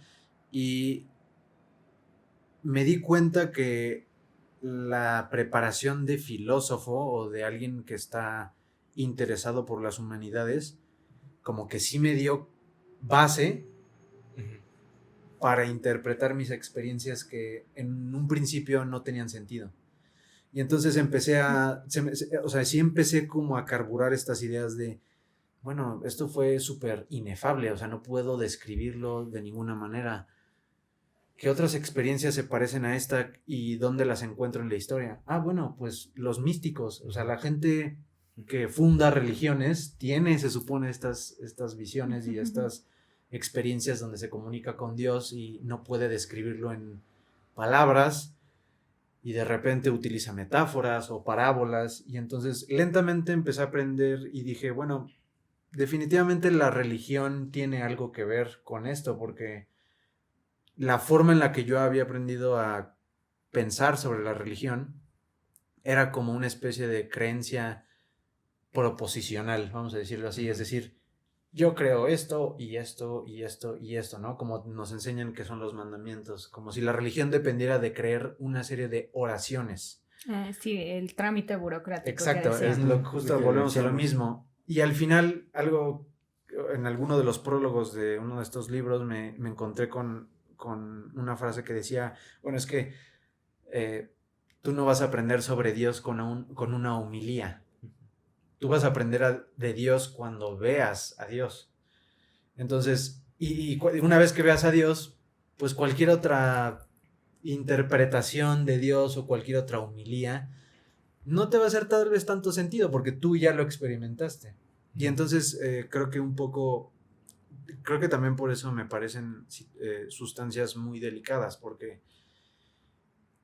S2: Y me di cuenta que la preparación de filósofo o de alguien que está interesado por las humanidades, como que sí me dio base para interpretar mis experiencias que en un principio no tenían sentido. Y entonces sí empecé como a carburar estas ideas de, bueno, esto fue súper inefable, o sea, no puedo describirlo de ninguna manera. ¿Qué otras experiencias se parecen a esta y dónde las encuentro en la historia? Ah, bueno, pues los místicos, o sea, la gente que funda religiones tiene, se supone, estas visiones y estas experiencias donde se comunica con Dios y no puede describirlo en palabras y de repente utiliza metáforas o parábolas, y entonces lentamente empecé a aprender y dije, bueno, definitivamente la religión tiene algo que ver con esto, porque la forma en la que yo había aprendido a pensar sobre la religión era como una especie de creencia proposicional, vamos a decirlo así, es decir, yo creo esto y esto y esto y esto, ¿no? Como nos enseñan que son los mandamientos, como si la religión dependiera de creer una serie de oraciones.
S3: Sí, el trámite burocrático.
S2: Exacto, justo volvemos a lo mismo. Y al final, en alguno de los prólogos de uno de estos libros me encontré con una frase que decía, bueno, es que tú no vas a aprender sobre Dios con una homilía. Tú vas a aprender de Dios cuando veas a Dios. Entonces, una vez que veas a Dios, pues cualquier otra interpretación de Dios o cualquier otra homilía no te va a hacer tal vez tanto sentido porque tú ya lo experimentaste. Y entonces creo que también por eso me parecen sustancias muy delicadas, porque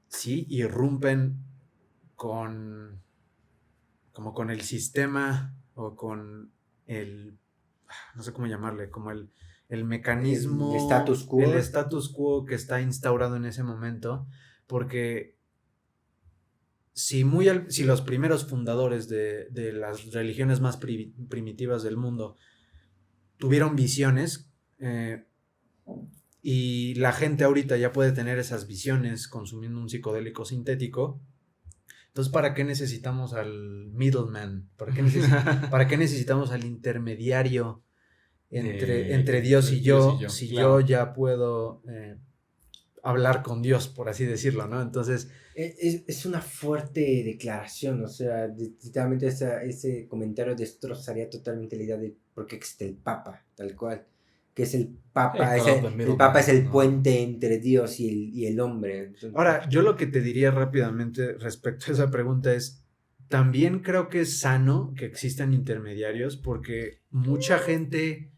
S2: sí irrumpen como con el sistema o con no sé cómo llamarle, como el mecanismo,
S4: el status quo.
S2: El status quo que está instaurado en ese momento, porque si los primeros fundadores de las religiones más primitivas del mundo tuvieron visiones, y la gente ahorita ya puede tener esas visiones consumiendo un psicodélico sintético, entonces ¿para qué necesitamos al middleman? ¿Para qué necesitamos al intermediario entre Dios y yo, si claro, yo ya puedo hablar con Dios, por así decirlo, ¿no? Entonces
S4: es una fuerte declaración, o sea, literalmente ese comentario destrozaría totalmente la idea de por qué existe el Papa, tal cual, que es el Papa, el Papa es el puente entre Dios y el hombre. Entonces,
S2: ahora, yo lo que te diría rápidamente respecto a esa pregunta es, también creo que es sano que existan intermediarios, porque mucha gente...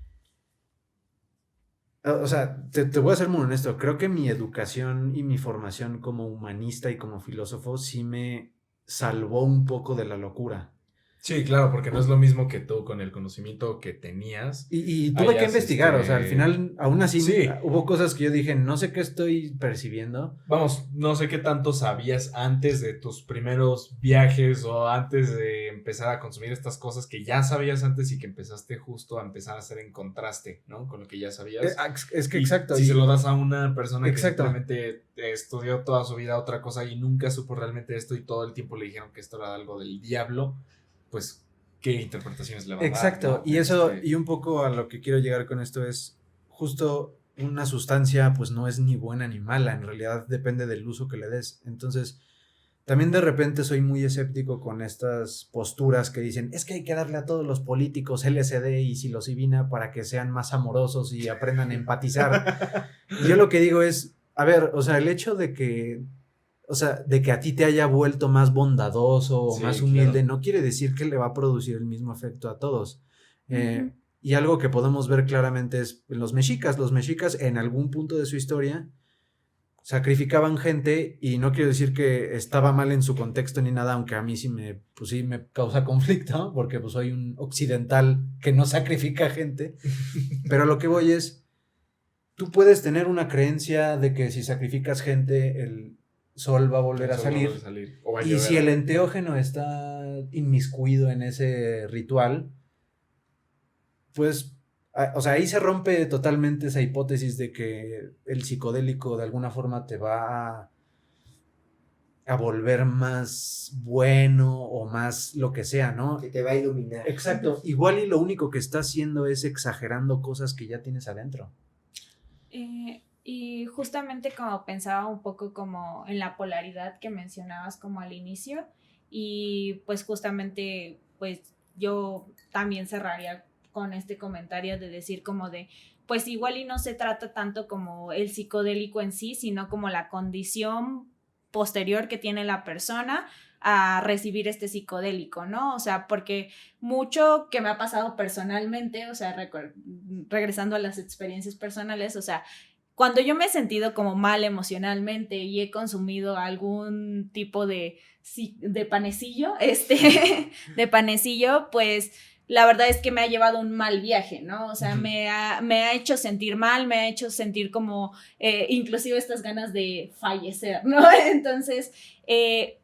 S2: O sea, te voy a ser muy honesto, creo que mi educación y mi formación como humanista y como filósofo sí me salvó un poco de la locura.
S5: Sí, claro, porque no es lo mismo que tú con el conocimiento que tenías.
S2: Y tuve que investigar, o sea, al final, aún así, sí, hubo cosas que yo dije, no sé qué estoy percibiendo.
S5: Vamos, no sé qué tanto sabías antes de tus primeros viajes o antes de empezar a consumir estas cosas que ya sabías antes y que empezaste justo a empezar a hacer en contraste, ¿no? Con lo que ya sabías.
S2: Es que exacto.
S5: Si se lo das a una persona que simplemente estudió toda su vida otra cosa y nunca supo realmente esto y todo el tiempo le dijeron que esto era algo del diablo, pues, ¿qué interpretaciones le va a dar?
S2: Exacto, ¿no? Y eso, y un poco a lo que quiero llegar con esto es, justo una sustancia, pues, no es ni buena ni mala, en realidad depende del uso que le des. Entonces, también de repente soy muy escéptico con estas posturas que dicen, es que hay que darle a todos los políticos LSD y psilocibina para que sean más amorosos y aprendan a empatizar. Yo lo que digo es, a ver, o sea, el hecho de que a ti te haya vuelto más bondadoso o más humilde, claro, no quiere decir que le va a producir el mismo efecto a todos. Y algo que podemos ver claramente es los mexicas. Los mexicas en algún punto de su historia sacrificaban gente, y no quiero decir que estaba mal en su contexto ni nada, aunque a mí sí me causa conflicto, porque pues soy un occidental que no sacrifica gente. Pero lo que voy es, tú puedes tener una creencia de que si sacrificas gente, el sol va a volver a salir. Y si el enteógeno está inmiscuido en ese ritual, pues, o sea, ahí se rompe totalmente esa hipótesis de que el psicodélico de alguna forma te va a volver más bueno o más lo que sea, ¿no?
S4: Que te va a iluminar.
S2: Exacto. Igual y lo único que está haciendo es exagerando cosas que ya tienes adentro.
S3: Y justamente como pensaba un poco como en la polaridad que mencionabas como al inicio, y pues justamente pues yo también cerraría con este comentario de decir como de pues igual y no se trata tanto como el psicodélico en sí, sino como la condición posterior que tiene la persona a recibir este psicodélico, ¿no? O sea, porque mucho que me ha pasado personalmente, o sea, regresando a las experiencias personales, o sea, cuando yo me he sentido como mal emocionalmente y he consumido algún tipo de panecillo, de panecillo, pues la verdad es que me ha llevado un mal viaje, ¿no? O sea, me ha hecho sentir mal, me ha hecho sentir como inclusive estas ganas de fallecer, ¿no? Entonces,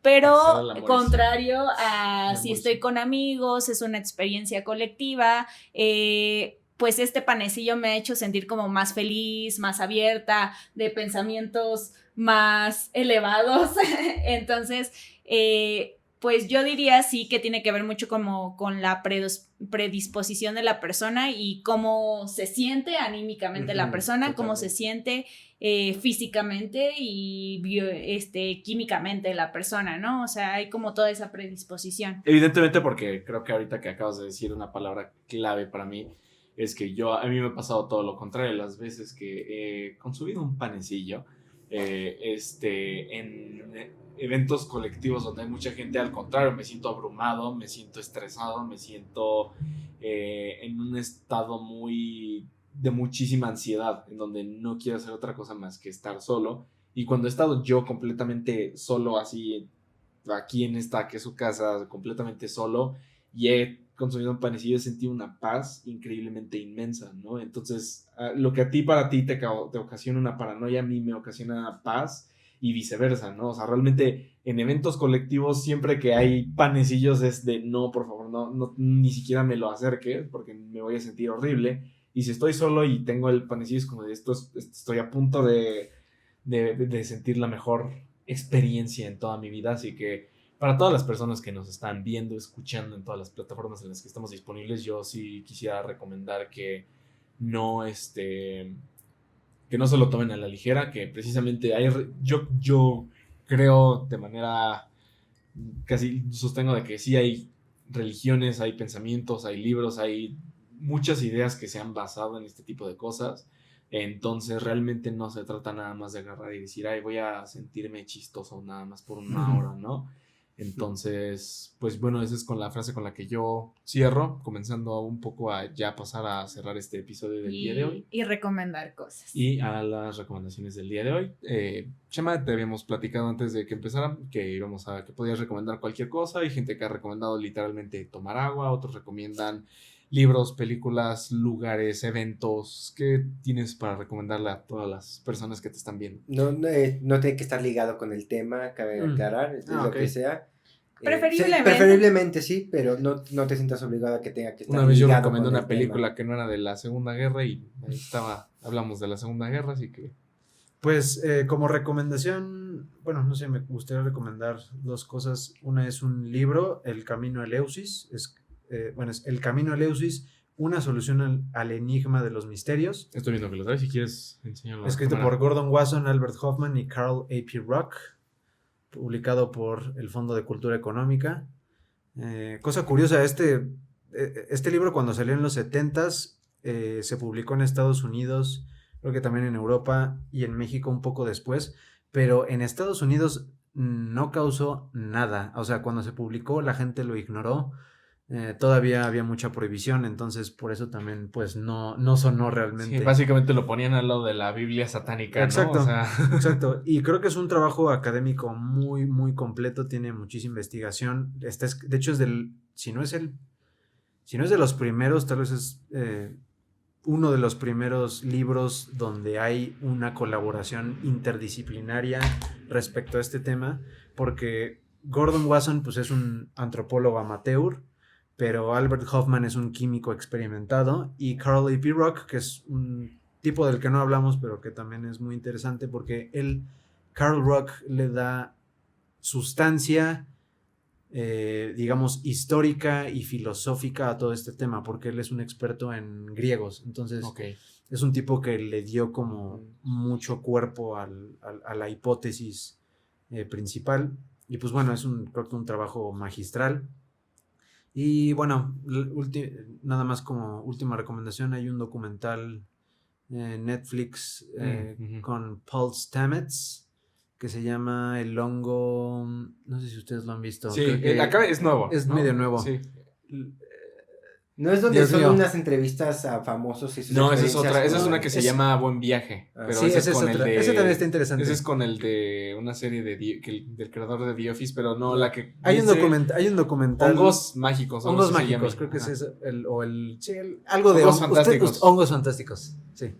S3: pero contrario a si estoy con amigos, es una experiencia colectiva, pues este panecillo me ha hecho sentir como más feliz, más abierta, de pensamientos más elevados. Entonces, pues yo diría sí que tiene que ver mucho como con la predisposición de la persona y cómo se siente anímicamente la persona, totalmente, cómo se siente físicamente y químicamente la persona, ¿no? O sea, hay como toda esa predisposición.
S1: Evidentemente, porque creo que ahorita que acabas de decir una palabra clave para mí, es que a mí me ha pasado todo lo contrario. Las veces que he consumido un panecillo en eventos colectivos donde hay mucha gente, al contrario, me siento abrumado, me siento estresado, me siento en un estado de muchísima ansiedad, en donde no quiero hacer otra cosa más que estar solo. Y cuando he estado yo completamente solo, así aquí en esta que es su casa, completamente solo, y he consumido un panecillo, he sentido una paz increíblemente inmensa, ¿no? Entonces, lo que para ti te ocasiona una paranoia, a mí me ocasiona paz, y viceversa, ¿no? O sea, realmente en eventos colectivos, siempre que hay panecillos es de no, por favor, no, ni siquiera me lo acerques porque me voy a sentir horrible. Y si estoy solo y tengo el panecillo, es como de estoy a punto de sentir la mejor experiencia en toda mi vida. Así que para todas las personas que nos están viendo, escuchando en todas las plataformas en las que estamos disponibles, yo sí quisiera recomendar que no, que no se lo tomen a la ligera, que precisamente yo creo de manera casi sostengo de que sí hay religiones, hay pensamientos, hay libros, hay muchas ideas que se han basado en este tipo de cosas. Entonces realmente no se trata nada más de agarrar y decir, ay, voy a sentirme chistoso nada más por una hora, ¿no? Entonces, pues bueno, esa es con la frase con la que yo cierro, comenzando un poco a ya pasar a cerrar este episodio del día de hoy.
S3: Y recomendar cosas.
S1: Y a las recomendaciones del día de hoy. Chema, te habíamos platicado antes de que empezara que podías recomendar cualquier cosa. Hay gente que ha recomendado literalmente tomar agua, otros recomiendan libros, películas, lugares, eventos. ¿Qué tienes para recomendarle a todas las personas que te están viendo?
S4: No tiene que estar ligado con el tema, cabe aclarar, lo que sea.
S3: Preferiblemente.
S4: Sí, pero no te sientas obligado a que tenga que estar ligado.
S1: Una vez yo recomendé una película que no era de la Segunda Guerra y ahí hablamos de la Segunda Guerra, así que...
S2: Pues como recomendación, bueno, no sé, me gustaría recomendar dos cosas. Una es un libro, El Camino a Eleusis, es El Camino a Eleusis, una solución al enigma de los misterios.
S1: Estoy viendo que lo traes, si quieres enseñarlo.
S2: Escrito por Gordon Wasson, Albert Hoffman y Carl A.P. Rock, publicado por el Fondo de Cultura Económica. Cosa curiosa, este libro cuando salió en los 70s se publicó en Estados Unidos, creo que también en Europa y en México un poco después, pero en Estados Unidos no causó nada. O sea, cuando se publicó la gente lo ignoró. Todavía había mucha prohibición, entonces por eso también pues no sonó realmente.
S1: Sí, básicamente lo ponían al lado de la Biblia satánica,
S2: exacto,
S1: ¿no? O sea...
S2: exacto, y creo que es un trabajo académico muy, muy completo, tiene muchísima investigación. De hecho si no es de los primeros, tal vez es uno de los primeros libros donde hay una colaboración interdisciplinaria respecto a este tema, porque Gordon Wasson pues es un antropólogo amateur, pero Albert Hoffman es un químico experimentado, y Carl A.P. Rock, que es un tipo del que no hablamos, pero que también es muy interesante porque Carl Rock le da sustancia, digamos, histórica y filosófica a todo este tema, porque él es un experto en griegos, entonces es un tipo que le dio como mucho cuerpo a la hipótesis principal, y pues bueno, creo que un trabajo magistral. Y bueno, nada más como última recomendación, hay un documental en Netflix con Paul Stamets que se llama El hongo, no sé si ustedes lo han visto.
S1: Sí, acá es nuevo.
S2: Es medio nuevo.
S1: Sí.
S4: No es donde son unas entrevistas a famosos y sus
S1: No, esa es otra. Esa es una que se llama Buen Viaje. Pero
S2: sí, ese es otra. Ese también está interesante.
S1: Ese es con el de una serie del creador de The Office, pero no la que...
S2: Hay un documental.
S1: Hongos mágicos.
S2: Hongos mágicos, creo que es algo de
S1: hongos fantásticos.
S2: Hongos fantásticos, sí.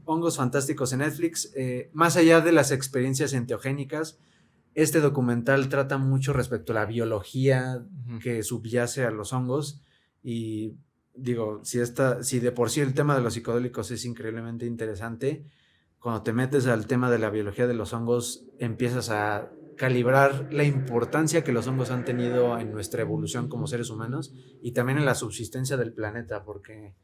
S2: Hongos fantásticos en Netflix. Más allá de las experiencias enteogénicas, este documental trata mucho respecto a la biología que subyace a los hongos. Y digo, si de por sí el tema de los psicodélicos es increíblemente interesante, cuando te metes al tema de la biología de los hongos, empiezas a calibrar la importancia que los hongos han tenido en nuestra evolución como seres humanos y también en la subsistencia del planeta, porque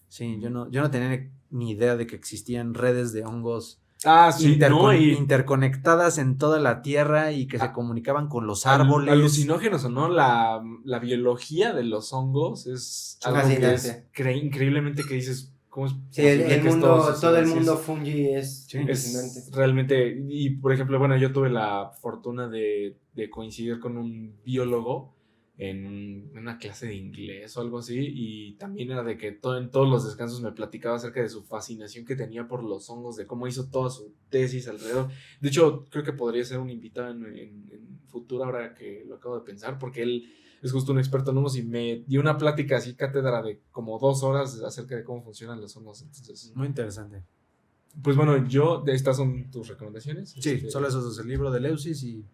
S2: sí, yo no tenía ni idea de que existían redes de hongos
S5: Ah, sí, no, y
S2: interconectadas en toda la tierra y que se comunicaban con los árboles.
S5: Alucinógenos o no, la biología de los hongos es algo que es
S4: Fascinante.
S5: increíblemente que dices, ¿cómo es
S4: Sí,
S5: posible
S4: el
S5: que esto
S4: mundo,
S5: suceda?
S4: todo el
S5: Sí,
S4: mundo fungi es impresionante.
S5: es realmente, y por ejemplo, bueno, yo tuve la fortuna de coincidir con un biólogo en una clase de inglés o algo así, y también era de que en todos los descansos me platicaba acerca de su fascinación que tenía por los hongos, de cómo hizo toda su tesis alrededor. De hecho, creo que podría ser un invitado en futuro, ahora que lo acabo de pensar, porque él es justo un experto en hongos y me dio una plática así, cátedra de como 2 horas acerca de cómo funcionan los hongos. Entonces,
S2: Muy interesante.
S5: pues bueno, estas son tus recomendaciones.
S2: Sí, solo esos dos, el libro de Leucis y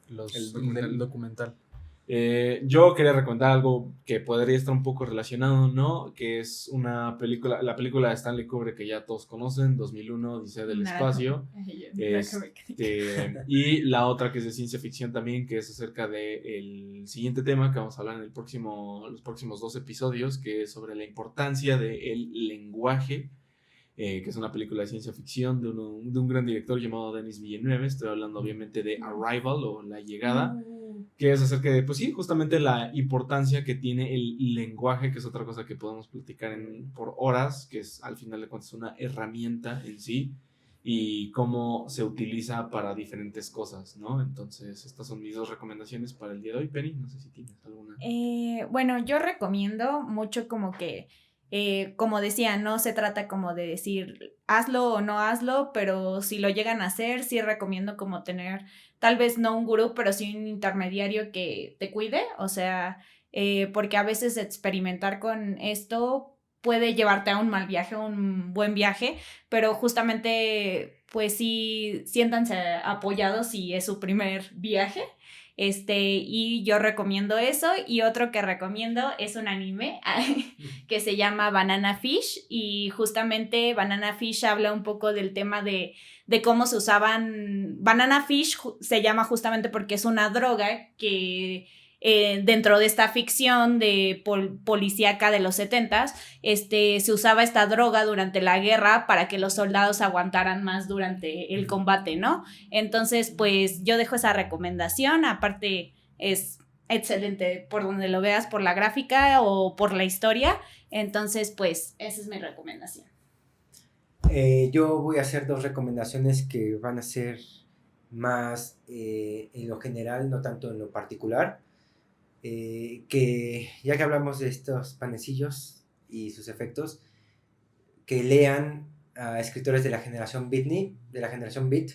S5: El documental.
S2: el documental.
S5: Yo quería recomendar algo que podría estar un poco relacionado, ¿no? Que es una película, la película de Stanley Kubrick que ya todos conocen, 2001, Odisea del Espacio. Y la otra que es de ciencia ficción también, que es acerca del siguiente tema que vamos a hablar en los próximos 2 episodios, que es sobre la importancia del lenguaje, que es una película de ciencia ficción de un gran director llamado Denis Villeneuve. Estoy hablando obviamente de Arrival o La Llegada, que es acerca de, pues sí, justamente la importancia que tiene el lenguaje, que es otra cosa que podemos platicar por horas, que es al final de cuentas una herramienta en sí, y cómo se utiliza para diferentes cosas, ¿no? Entonces, estas son mis 2 recomendaciones para el día de hoy. Penny, no sé si tienes alguna.
S3: Bueno, yo recomiendo mucho como que, como decía, no se trata como de decir hazlo o no hazlo, pero si lo llegan a hacer, sí recomiendo como tener, tal vez no un gurú, pero sí un intermediario que te cuide, o sea, porque a veces experimentar con esto puede llevarte a un mal viaje, un buen viaje, pero justamente, pues sí, siéntanse apoyados si es su primer viaje. Y yo recomiendo eso, y otro que recomiendo es un anime que se llama Banana Fish, y justamente Banana Fish habla un poco del tema de cómo se usaban. Banana Fish se llama justamente porque es una droga que dentro de esta ficción de policíaca de los 70s, se usaba esta droga durante la guerra para que los soldados aguantaran más durante el combate, ¿no? Entonces, pues yo dejo esa recomendación. Aparte, es excelente por donde lo veas, por la gráfica o por la historia. Entonces, pues esa es mi recomendación.
S4: Yo voy a hacer 2 recomendaciones que van a ser más en lo general, no tanto en lo particular. Que ya que hablamos de estos panecillos y sus efectos, que lean a escritores de la generación Beatnik, de la generación Beat,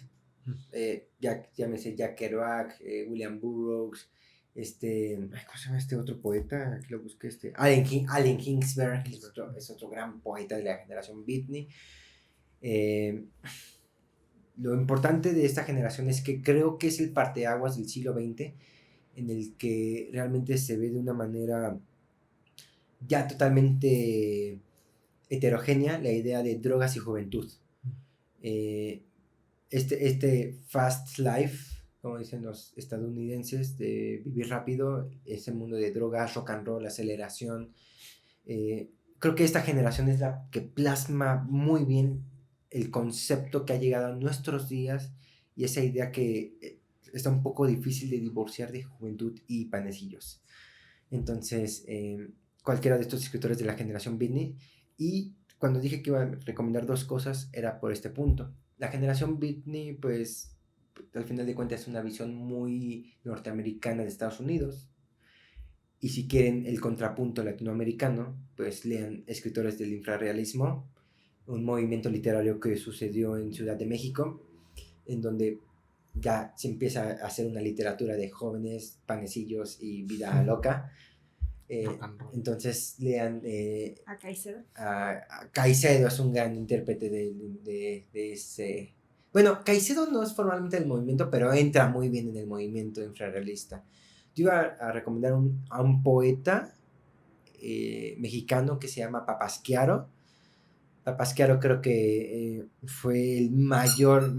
S4: llámese Jack Kerouac, William Burroughs, ¿cómo se llama este otro poeta? Aquí lo busqué, Allen Ginsberg, que es otro gran poeta de la generación Beatnik. Lo importante de esta generación es que creo que es el parteaguas del siglo XX, en el que realmente se ve de una manera ya totalmente heterogénea la idea de drogas y juventud. Este fast life, como dicen los estadounidenses, de vivir rápido, ese mundo de drogas, rock and roll, aceleración, creo que esta generación es la que plasma muy bien el concepto que ha llegado a nuestros días, y esa idea que está un poco difícil de divorciar de juventud y panecillos. Entonces, cualquiera de estos escritores de la generación Beatnik. Y cuando dije que iba a recomendar 2 cosas, era por este punto. La generación Beatnik, pues, al final de cuentas es una visión muy norteamericana de Estados Unidos. Y si quieren el contrapunto latinoamericano, pues lean escritores del infrarrealismo, un movimiento literario que sucedió en Ciudad de México, en donde ya se empieza a hacer una literatura de jóvenes, panecillos y vida loca. Entonces lean
S3: a Caicedo.
S4: Caicedo es un gran intérprete de ese. Bueno, Caicedo no es formalmente del movimiento, pero entra muy bien en el movimiento infrarrealista. Yo iba a recomendar a un poeta mexicano que se llama Papasquiaro. Papasquiaro creo que fue el mayor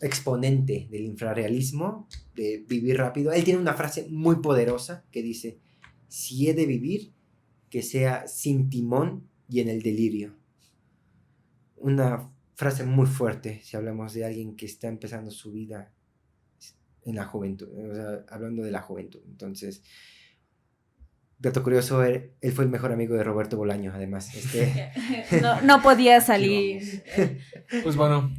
S4: exponente del infrarrealismo, de vivir rápido. Él tiene una frase muy poderosa que dice: si he de vivir, que sea sin timón y en el delirio. Una frase muy fuerte si hablamos de alguien que está empezando su vida en la juventud, o sea, hablando de la juventud. Entonces, dato curioso, él fue el mejor amigo de Roberto Bolaño, además.
S3: No podía salir.
S5: Pues bueno,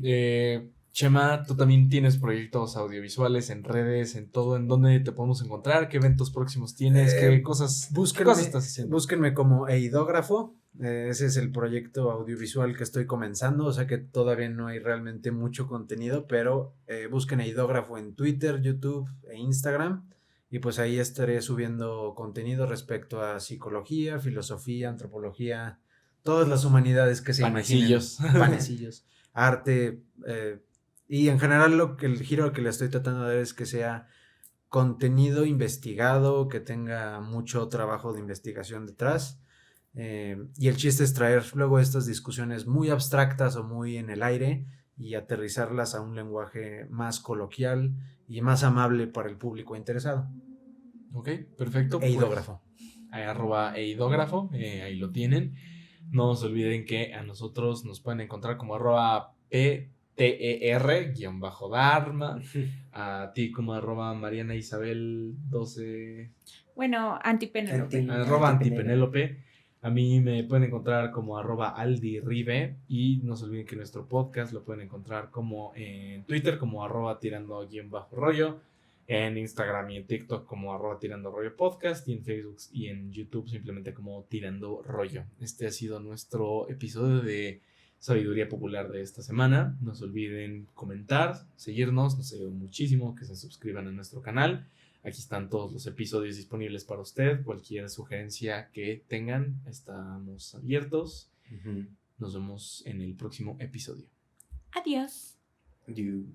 S5: Chema, tú también tienes proyectos audiovisuales en redes, en todo, ¿en dónde te podemos encontrar? ¿Qué eventos próximos tienes? ¿Qué cosas estás haciendo?
S2: Búsquenme como Eidógrafo. Ese es el proyecto audiovisual que estoy comenzando, o sea que todavía no hay realmente mucho contenido, pero busquen Eidógrafo en Twitter, YouTube e Instagram, y pues ahí estaré subiendo contenido respecto a psicología, filosofía, antropología, todas las humanidades que se
S5: Panecillos.
S2: imaginen. Panecillos, arte, y en general el giro que le estoy tratando de dar es que sea contenido investigado, que tenga mucho trabajo de investigación detrás. Y el chiste es traer luego estas discusiones muy abstractas o muy en el aire y aterrizarlas a un lenguaje más coloquial y más amable para el público interesado.
S5: Ok, perfecto.
S2: Eidógrafo.
S5: @eidógrafo, ahí lo tienen. No se olviden que a nosotros nos pueden encontrar como @PTER_Dharma, a ti como @MarianaIsabel12.
S3: Bueno, Antipenélope.
S5: @Antipenélope. A mí me pueden encontrar como @AldiRibe, y no se olviden que nuestro podcast lo pueden encontrar como en Twitter como @tirando_rollo, en Instagram y en TikTok como @tirando_rollo_podcast, y en Facebook y en YouTube simplemente como Tirando Rollo. Este ha sido nuestro episodio de Sabiduría Popular de esta semana. No se olviden comentar, seguirnos, nos ayuda muchísimo que se suscriban a nuestro canal. Aquí están todos los episodios disponibles para usted. Cualquier sugerencia que tengan, estamos abiertos. Nos vemos en el próximo episodio.
S3: Adiós.
S4: You.